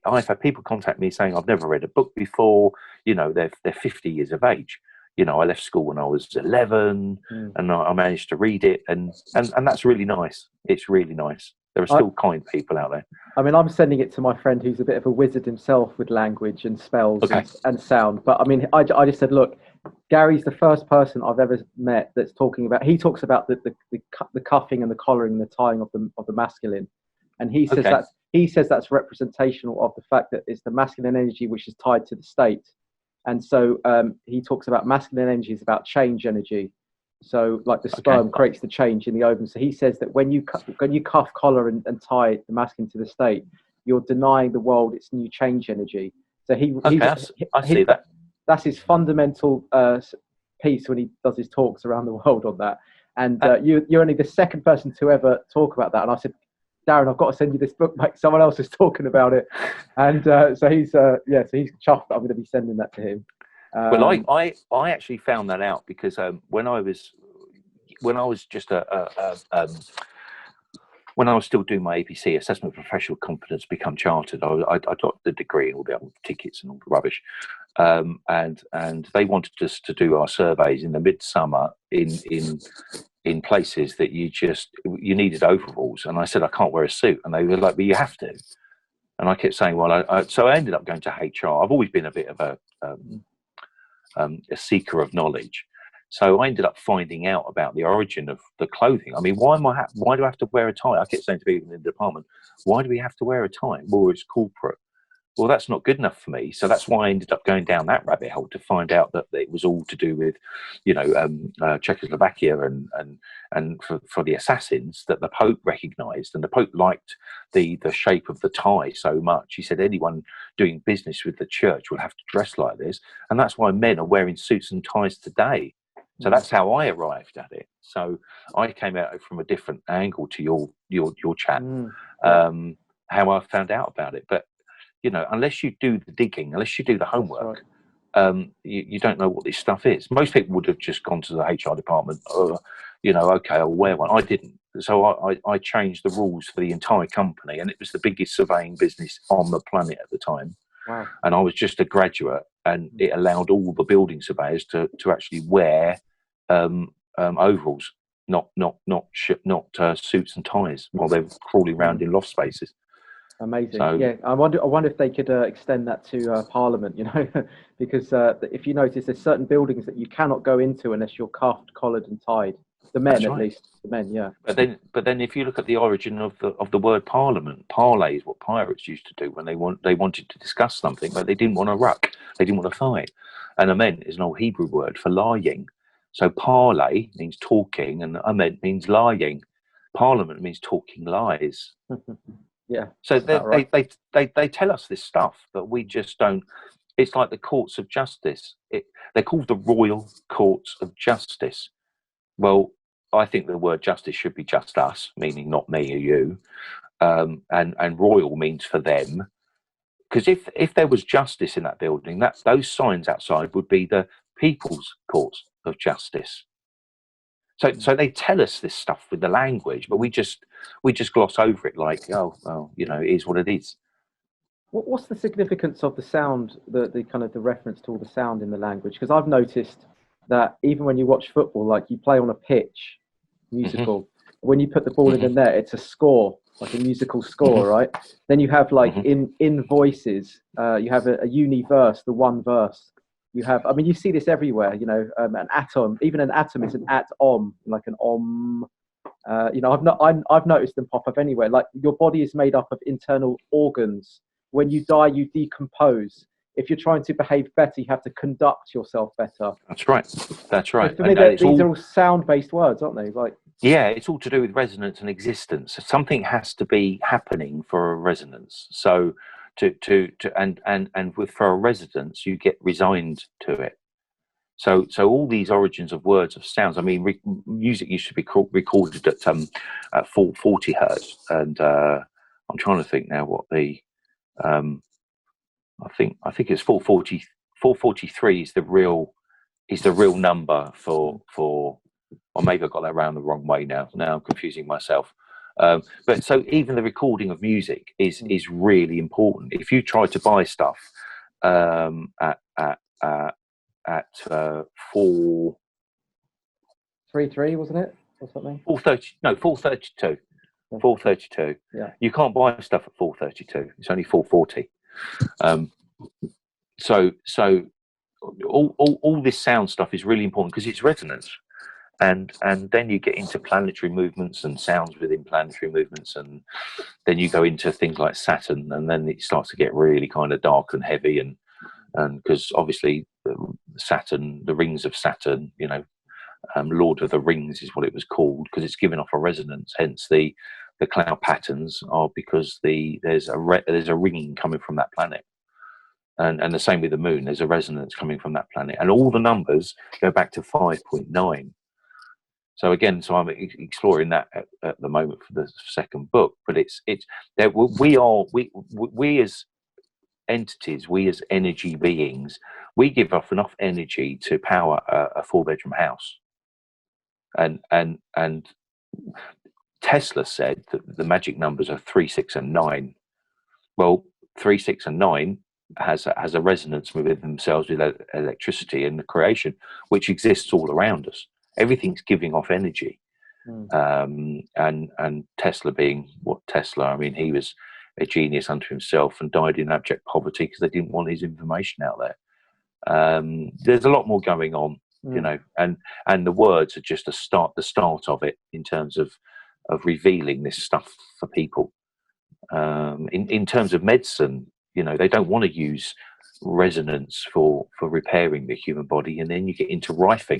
I've had people contact me saying, "I've never read a book before." They're 50 years of age. I left school when I was 11, and I managed to read it, and that's really nice. It's really nice. There are still kind people out there. I mean, I'm sending it to my friend who's a bit of a wizard himself with language and spells and sound. But I mean, I just said, look, Gary's the first person I've ever met that's talking about. He talks about the cuffing and the collaring and the tying of the masculine, and he says that's representational of the fact that it's the masculine energy which is tied to the state. And so he talks about masculine energy is about change energy. So like the sperm creates the change in the ovum. So he says that when you cuff, collar and tie the masculine to the state, you're denying the world its new change energy. So I see that. That's his fundamental piece when he does his talks around the world on that. And you're only the second person to ever talk about that. And I said, Darren, I've got to send you this book, mate. Someone else is talking about it. And so he's chuffed that I'm going to be sending that to him. Well, I actually found that out because when I was just when I was still doing my APC, Assessment of Professional Competence, become chartered, I got the degree and all the other tickets and all the rubbish, and they wanted us to do our surveys in the midsummer in places that you needed overalls, and I said I can't wear a suit, and they were like, "But you have to," and I kept saying, "Well," so I ended up going to HR. I've always been a bit of a seeker of knowledge, so I ended up finding out about the origin of the clothing. I mean, why do I have to wear a tie? I kept saying to people in the department, "Why do we have to wear a tie?" Well, it's corporate. Well, that's not good enough for me. So that's why I ended up going down that rabbit hole to find out that it was all to do with, Czechoslovakia and for the assassins that the Pope recognised, and the Pope liked the shape of the tie so much. He said anyone doing business with the church will have to dress like this, and that's why men are wearing suits and ties today. So that's how I arrived at it. So I came at it from a different angle to your chat, how I found out about it, but. Unless you do the digging, unless you do the homework, you don't know what this stuff is. Most people would have just gone to the HR department, okay, I'll wear one. I didn't. So I changed the rules for the entire company, and it was the biggest surveying business on the planet at the time. Wow. And I was just a graduate, and it allowed all the building surveyors to actually wear overalls, not suits and ties, while they're crawling around in loft spaces. Amazing. So, yeah, I wonder if they could extend that to Parliament, you know, because if you notice, there's certain buildings that you cannot go into unless you're cuffed, collared, and tied. The men, That's at right. least, the men, yeah. But then, if you look at the origin of the word Parliament, parley is what pirates used to do when they wanted to discuss something, but they didn't want to ruck, they didn't want to fight. And ament is an old Hebrew word for lying. So parley means talking, and ament means lying. Parliament means talking lies. Yeah. So Right. they tell us this stuff, but we just don't. It's like the courts of justice. They're called the Royal Courts of Justice. Well, I think the word justice should be just us, meaning not me or you, and royal means for them. Because if there was justice in that building, those signs outside would be the People's Courts of Justice. So they tell us this stuff with the language, but we just gloss over it like, oh, well, you know, it is what it is. What's the significance of the sound, the kind of the reference to all the sound in the language? Because I've noticed that even when you watch football, like you play on a pitch, musical, when you put the ball in the net, it's a score, like a musical score, right? Then you have like in voices, you have a universe, the one verse. You have, I mean, you see this everywhere, you know, an atom, even an atom is an atom, like an om. You know, I've noticed them pop up anywhere. Like your body is made up of internal organs. When you die, you decompose. If you're trying to behave better, you have to conduct yourself better. That's right. That's right. So for me, these are all sound-based words, aren't they? Like, yeah, it's all to do with resonance and existence. Something has to be happening for a resonance. So for a resonance, you get resigned to it. So all these origins of words, of sounds. I mean, music used to be recorded at 440 hertz, and I'm trying to think now what the I think it's 440. 443 is the real number for. Or maybe I got that around the wrong way now. Now I'm confusing myself. But so even the recording of music is really important. If you try to buy stuff at 433, wasn't it, or something? 430, no, 432. 432. Yeah. You can't buy stuff at 432. It's only 440. So all this sound stuff is really important because it's resonance. And then you get into planetary movements and sounds within planetary movements, and then you go into things like Saturn, and then it starts to get really kind of dark and heavy, and because obviously Saturn, the rings of Saturn, you know, Lord of the Rings is what it was called because it's given off a resonance. Hence the cloud patterns are because there's a ringing coming from that planet. And the same with the moon, there's a resonance coming from that planet, and all the numbers go back to 5.9. So again, I'm exploring that at the moment for the second book. But it's that we as entities, we as energy beings, we give off enough energy to power a 4-bedroom house. And Tesla said that the magic numbers are 3, 6, and 9. Well, 3, 6, and 9 has a resonance within themselves with electricity and the creation, which exists all around us. Everything's giving off energy. And Tesla being what Tesla, I mean, he was a genius unto himself and died in abject poverty because they didn't want his information out there. There's a lot more going on, you know, and the words are just the start of it in terms of revealing this stuff for people. In terms of medicine, you know, they don't want to use resonance for repairing the human body, and then you get into rifing.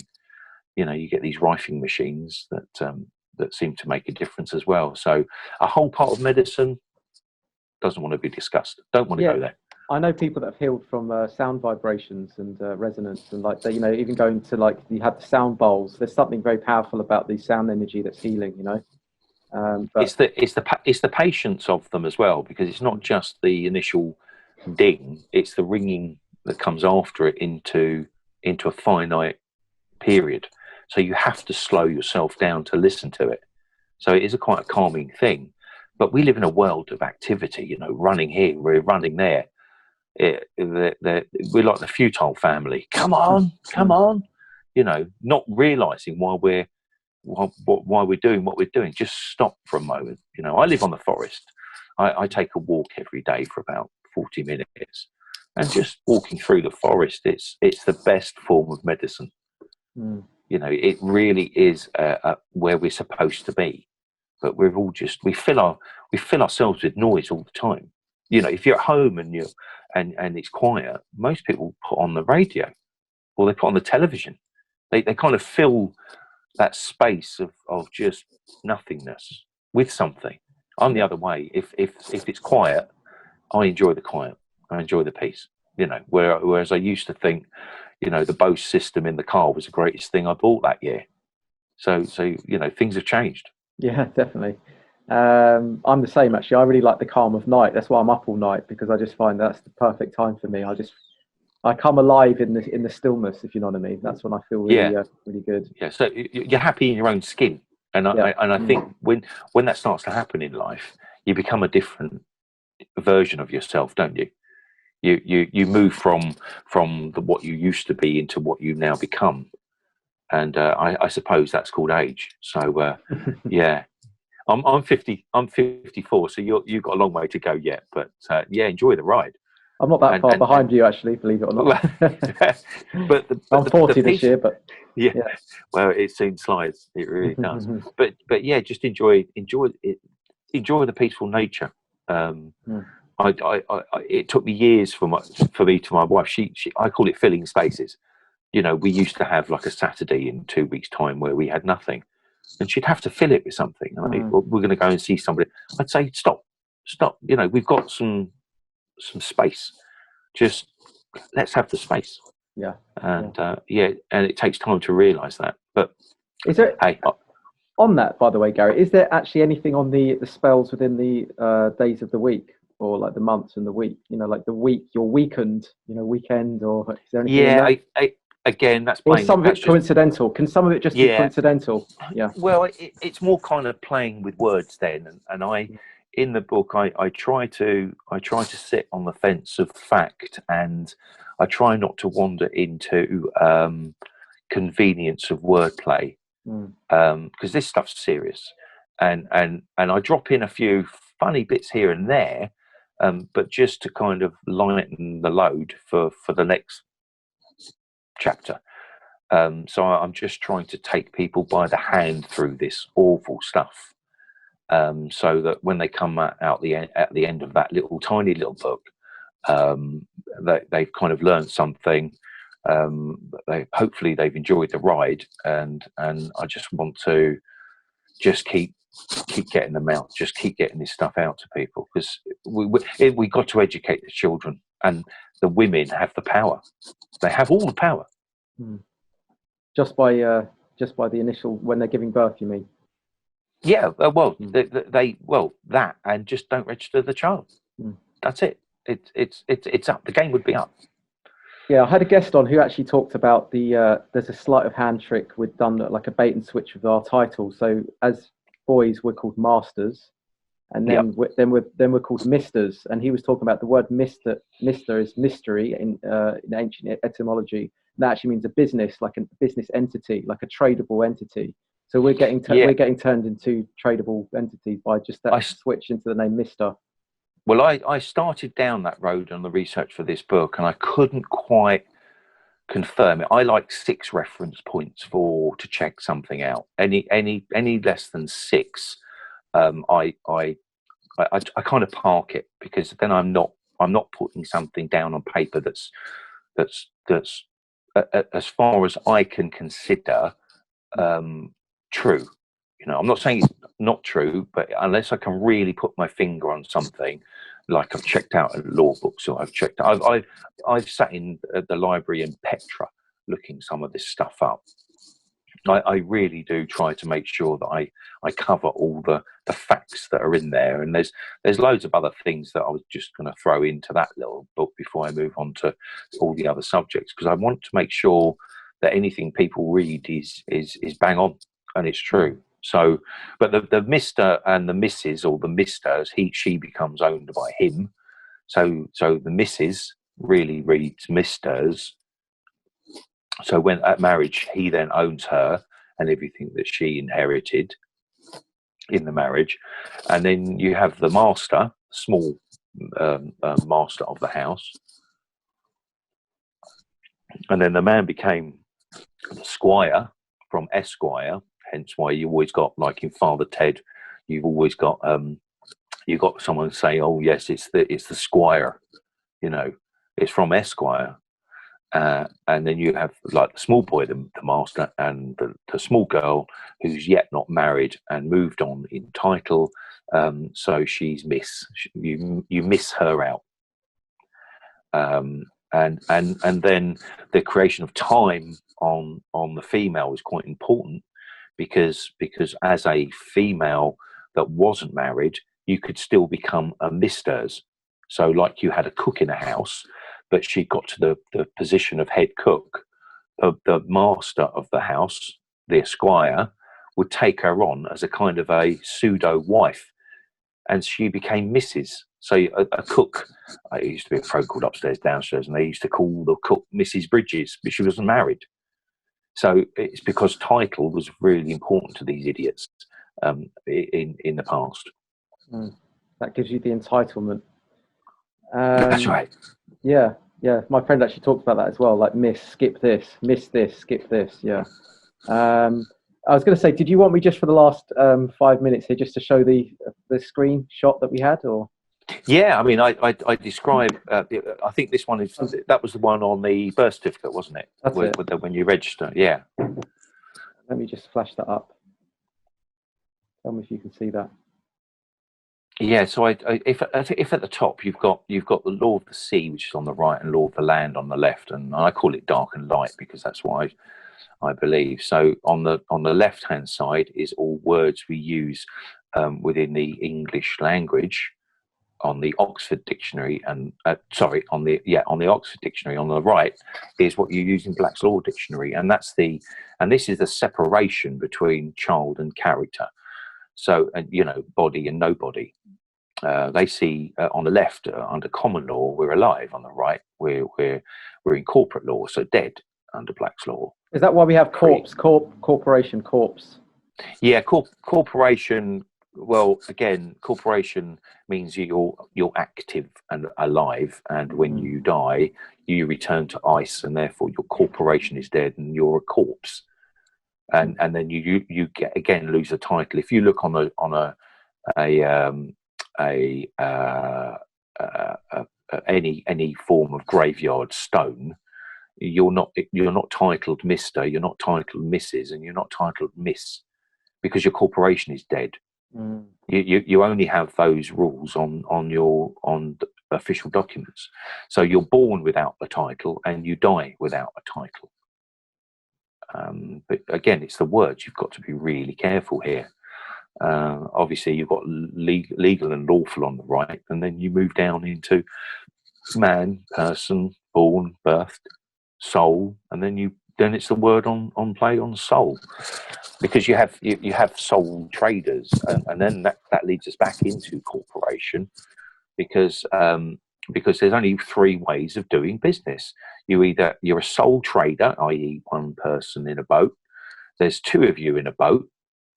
You know, you get these rifing machines that seem to make a difference as well. So a whole part of medicine doesn't want to be discussed. Don't want to go there. I know people that have healed from sound vibrations and resonance, and like they, you know, even going to like you have the sound bowls. There's something very powerful about the sound energy that's healing. You know. But it's the patience of them as well, because it's not just the initial ding; it's the ringing that comes after it into a finite period. So you have to slow yourself down to listen to it. So it is quite a calming thing. But we live in a world of activity. You know, running here, we're running there. We're like the futile family. Come on, come on. You know, not realizing why we're doing what we're doing. Just stop for a moment. You know, I live on the forest. I take a walk every day for about 40 minutes, and just walking through the forest, it's the best form of medicine. You know, it really is where we're supposed to be, but we're all just we fill ourselves with noise all the time. You know, if you're at home and it's quiet, most people put on the radio or they put on the television. They kind of fill that space of just nothingness with something. I'm the other way. If it's quiet, I enjoy the quiet. I enjoy the peace. You know, whereas I used to think, you know, the Bose system in the car was the greatest thing I bought that year. So you know, things have changed. Yeah, definitely. I'm the same actually. I really like the calm of night. That's why I'm up all night, because I just find that's the perfect time for me. I come alive in the stillness, if you know what I mean. That's when I feel really really good. Yeah. So you're happy in your own skin, and I think when that starts to happen in life, you become a different version of yourself, don't you? You move from what you used to be into what you now become, and I suppose that's called age. So yeah. I'm 50. I'm 54. So you've got a long way to go yet, but yeah, enjoy the ride. I'm not that far behind you, actually, believe it or not. but I'm 40 this year, but yeah. Well, it soon slides. It really does. but yeah, just enjoy it. Enjoy the peaceful nature. It took me years for me to my wife. I call it filling spaces. You know, we used to have like a Saturday in 2 weeks' time where we had nothing. And she'd have to fill it with something. Well, we're going to go and see somebody. I'd say, stop. You know, we've got some space. Just let's have the space. Yeah. And and it takes time to realise that. But is there on that, by the way, Gary? Is there actually anything on the spells within the days of the week, or like the months and the week? You know, like the week, your weekend, weekend, or is there anything? Yeah, again, that's playing. Or some of it's coincidental. Can some of it just be coincidental? Yeah. Well, it's more kind of playing with words then, and I, in the book, I try to sit on the fence of fact, and I try not to wander into convenience of wordplay, because this stuff's serious, and I drop in a few funny bits here and there, but just to kind of lighten the load for the next chapter. So I'm just trying to take people by the hand through this awful stuff, so that when they come out at the end of that tiny little book, they've kind of learned something. Hopefully they've enjoyed the ride, and I just want to just keep getting them out, just keep getting this stuff out to people, because we got to educate the children, and the women have the power. They have all the power. Just by the initial, when they're giving birth, you mean? Yeah, well, that, and just don't register the child. That's it. It's up. The game would be up. Yeah, I had a guest on who actually talked about there's a sleight of hand trick we've done, like a bait and switch with our title. So as boys, we're called masters, and then we're called misters. And he was talking about the word mister is mystery in ancient etymology. That actually means a business, like a business entity, like a tradable entity. So we're getting turned into tradable entities by just that switch into the name Mister. Well, I started down that road on the research for this book, and I couldn't quite confirm it. I like 6 reference points to check something out. Any less than 6, I kind of park it, because then I'm not putting something down on paper that's as far as I can consider true. You know, I'm not saying it's not true, but unless I can really put my finger on something, like I've checked out law books, or I've sat in the library in Petra looking some of this stuff up. I really do try to make sure that I cover all the facts that are in there, and there's loads of other things that I was just going to throw into that little book before I move on to all the other subjects, because I want to make sure that anything people read is bang on and it's true. So, but the Mr. and the Mrs., or the Mr., she becomes owned by him. So the Mrs., really reads Misters. So when at marriage, he then owns her and everything that she inherited in the marriage. And then you have the master, small master of the house. And then the man became the squire from Esquire, hence why you always got, like in Father Ted, you've always got someone say, oh yes, it's the squire, you know, it's from Esquire. And then you have like the small boy, the master, and the small girl who's yet not married and moved on in title. So she's Miss. You miss her out. And then the creation of time on the female is quite important because as a female that wasn't married, you could still become a Misters. So like you had a cook in a house, but she got to the position of head cook. The master of the house, the esquire, would take her on as a kind of a pseudo wife, and she became Mrs. So a cook, it used to be a program called Upstairs Downstairs, and they used to call the cook Mrs. Bridges, but she wasn't married. So it's because title was really important to these idiots in the past. That gives you the entitlement. That's right. Yeah. My friend actually talked about that as well. Like miss, skip this, miss this, skip this. Yeah. I was going to say, did you want me just for the last 5 minutes here just to show the screenshot that we had, or? Yeah, I mean, I describe. I think this one that was the one on the birth certificate, wasn't it? That's it. When you register, yeah. Let me just flash that up. Tell me if you can see that. Yeah, so if at the top you've got the law of the sea, which is on the right, and law of the land on the left, and I call it dark and light because that's what I believe. So on the left hand side is all words we use within the English language on the Oxford Dictionary, and on the Oxford Dictionary. On the right is what you use in Black's Law Dictionary, and this is the separation between child and character. So, body and nobody. They see on the left under common law we're alive. On the right we're in corporate law, so dead under Black's law. Is that why we have corporation, corpse? Yeah, corporation. Well, again, corporation means you're active and alive, and when you die, you return to ice, and therefore your corporation is dead, and you're a corpse. And then you get, again, lose the title. If you look on any form of graveyard stone, you're not titled Mr., you're not titled Mrs., and you're not titled Miss, because your corporation is dead. You only have those rules on the official documents. So you're born without a title and you die without a title. But again, it's the words. You've got to be really careful here. Obviously, you've got legal and lawful on the right, and then you move down into man, person, born, birthed, soul, and then it's the word on play on soul, because you have soul traders, and then that leads us back into corporation, because there's only three ways of doing business. You're a sole trader, i.e. one person in a boat. There's two of you in a boat,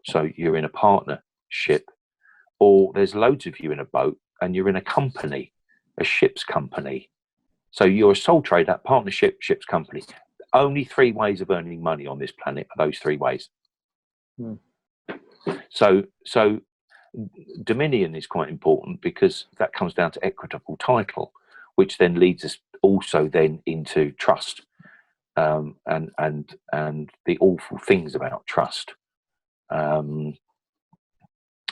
so you're in a partnership, or there's loads of you in a boat and you're in a company, a ship's company. So you're a sole trader, partnership, ship's company. Only three ways of earning money on this planet are those three ways. So dominion is quite important, because that comes down to equitable title, which then leads us also then into trust, and the awful things about trust. And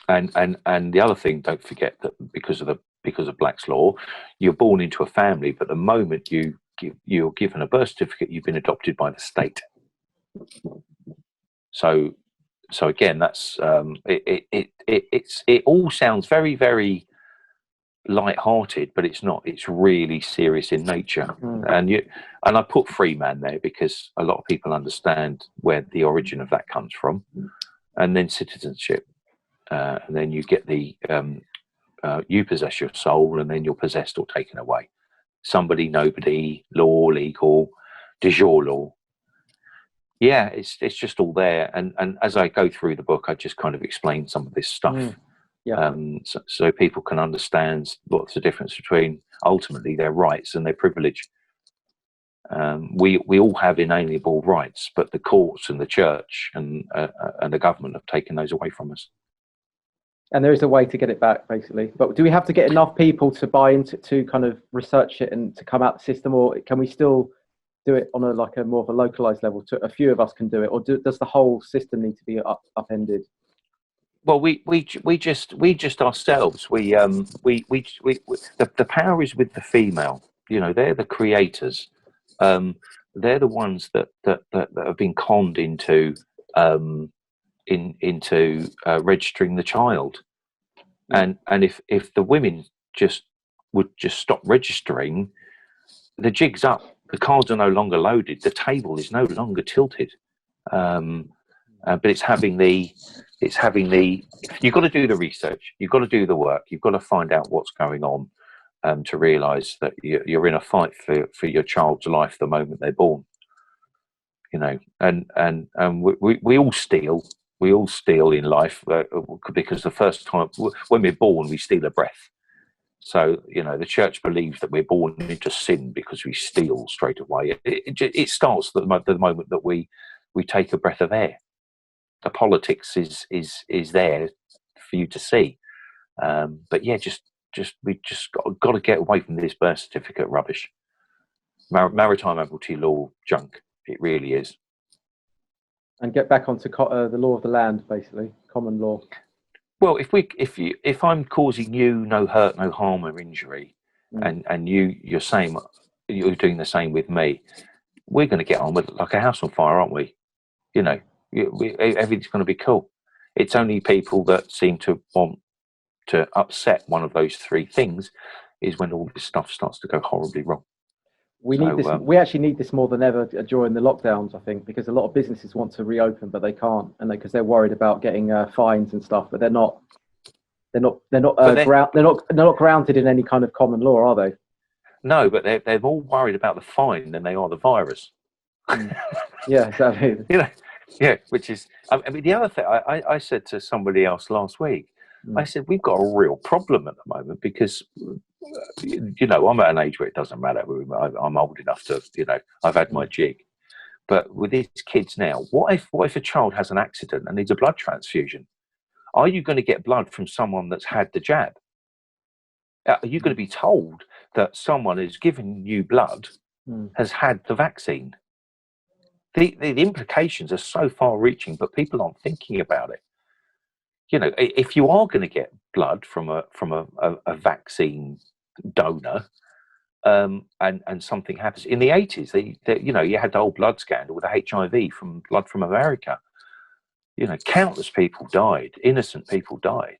the other thing, don't forget that because of Black's law, you're born into a family, but the moment you're given a birth certificate, you've been adopted by the state. So again, that's it all sounds very, very light-hearted, but it's not. It's really serious in nature. And I put free man there because a lot of people understand where the origin of that comes from. And then citizenship, and then you get the you possess your soul, and then you're possessed or taken away. somebody, nobody, law, legal, de jure law. Yeah, it's just all there. And as I go through the book, I just kind of explain some of this stuff. So people can understand what's the difference between ultimately their rights and their privilege. We all have inalienable rights, but the courts and the church and the government have taken those away from us. And there is a way to get it back, basically. But do we have to get enough people to buy into, to kind of research it and to come out the system, or can we still do it on a more of a localized level? A few of us can do it, or does the whole system need to be upended? Well, we just ourselves. The power is with the female. You know, they're the creators. They're the ones that have been conned into registering the child. And if the women would just stop registering, the jig's up. The cards are no longer loaded. The table is no longer tilted. But it's having the. You've got to do the research. You've got to do the work. You've got to find out what's going on to realise that you're in a fight for your child's life the moment they're born. You know, and we all steal. We all steal in life because the first time when we're born, we steal a breath. So, you know, the church believes that we're born into sin because we steal straight away. It starts at the moment that we take a breath of air. The politics is there for you to see. But yeah, we got to get away from this birth certificate rubbish. Maritime admiralty law junk. It really is. And get back onto the law of the land, basically, common law. Well, if I'm causing you no hurt, no harm or injury, and you're saying you're doing the same with me, we're going to get on with it like a house on fire, aren't we? You know, everything's going to be cool. It's only people that seem to want to upset one of those three things is when all this stuff starts to go horribly wrong. We need this. We actually need this more than ever during the lockdowns, I think, because a lot of businesses want to reopen, but they can't, and because they're worried about getting fines and stuff. But they're not grounded in any kind of common law, are they? No, but they're more worried about the fine than they are the virus. Yeah, exactly. You know, yeah. Which is, I mean, the other thing I said to somebody else last week. I said we've got a real problem at the moment because, you know, I'm at an age where it doesn't matter. I'm old enough to, you know, I've had my jig. But with these kids now, what if a child has an accident and needs a blood transfusion? Are you going to get blood from someone that's had the jab? Are you going to be told that someone who's given you blood has had the vaccine? The implications are so far-reaching, but people aren't thinking about it. You know, if you are going to get blood from a vaccine donor, and something happens in the 80s, you know, you had the whole blood scandal with the HIV from blood from America. You know, countless people died, innocent people died,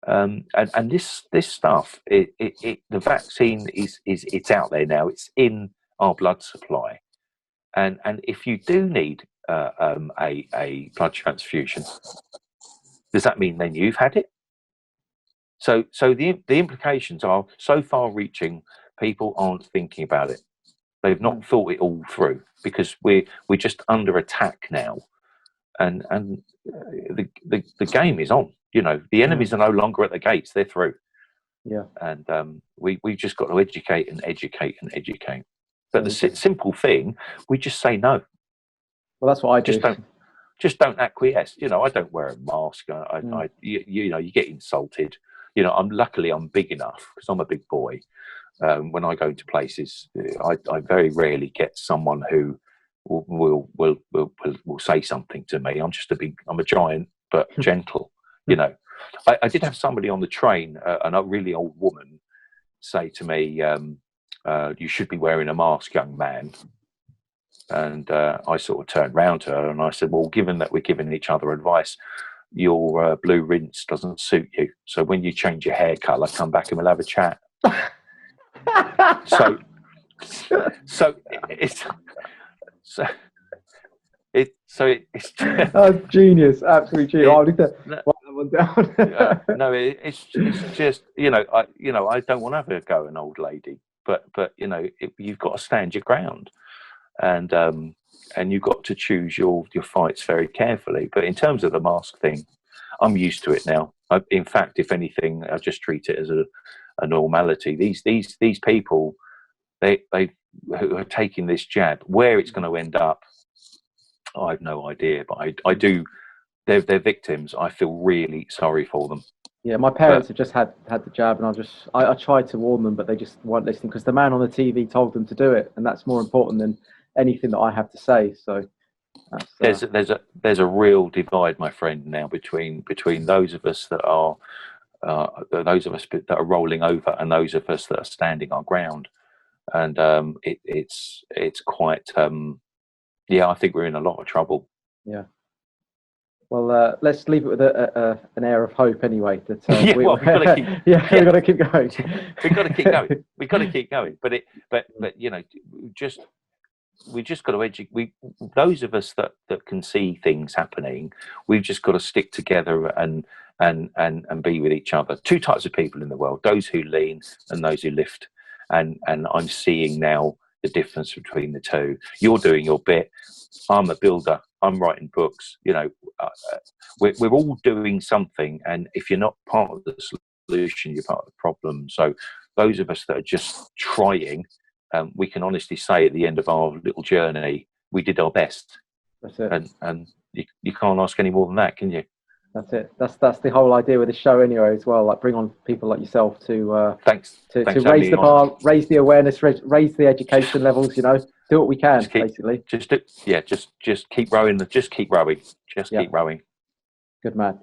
and this stuff, the vaccine it's out there now. It's in our blood supply, and if you do need a blood transfusion. Does that mean then you've had it? So the implications are so far-reaching. People aren't thinking about it. They've not thought it all through because we're just under attack now, and the game is on. You know, the enemies are no longer at the gates; they're through. Yeah, and we've just got to educate and educate and educate. But the simple thing, we just say no. Well, that's what I do. Just don't acquiesce. You know, I don't wear a mask. You know, you get insulted. You know, luckily I'm big enough because I'm a big boy. When I go to places, I very rarely get someone who will say something to me. I'm a giant but gentle. You know, I did have somebody on the train, a really old woman, say to me, "You should be wearing a mask, young man." And I sort of turned round to her and I said, well, given that we're giving each other advice, your blue rinse doesn't suit you. So when you change your hair colour, come back and we'll have a chat. so it's oh, genius, absolutely genius. I need to write that one down. No, it's just, you know, I don't want to have a go at an old lady. but you know, you've got to stand your ground, and you've got to choose your fights very carefully. But in terms of the mask thing, I'm used to it now. In fact, if anything, I just treat it as a normality. These people, they who are taking this jab, where it's going to end up, I have no idea. But I do. They're victims. I feel really sorry for them. Yeah, my parents have just had the jab, and I tried to warn them, but they just weren't listening because the man on the TV told them to do it, and that's more important than anything that I have to say. So that's, there's a real divide, my friend, now between those of us that are rolling over and those of us that are standing our ground, and it's quite I think we're in a lot of trouble. Yeah. Well, let's leave it with an air of hope anyway. That we've got to keep. We've got to keep going. We've got to keep going. We've got to keep going. But you know, we just got to educate. Those of us that can see things happening, we've just got to stick together and be with each other. Two types of people in the world: those who lean and those who lift. And I'm seeing now the difference between the two. You're doing your bit. I'm a builder. I'm writing books. You know, we're all doing something. And if you're not part of the solution, you're part of the problem. So those of us that are just trying, we can honestly say at the end of our little journey, we did our best. That's it. And you can't ask any more than that, can you? That's it. That's the whole idea with the show anyway as well. Like bring on people like yourself to raise the bar, raise the awareness, raise the education levels. You know, do what we can basically. Just keep rowing. Just keep rowing. Keep rowing. Good man.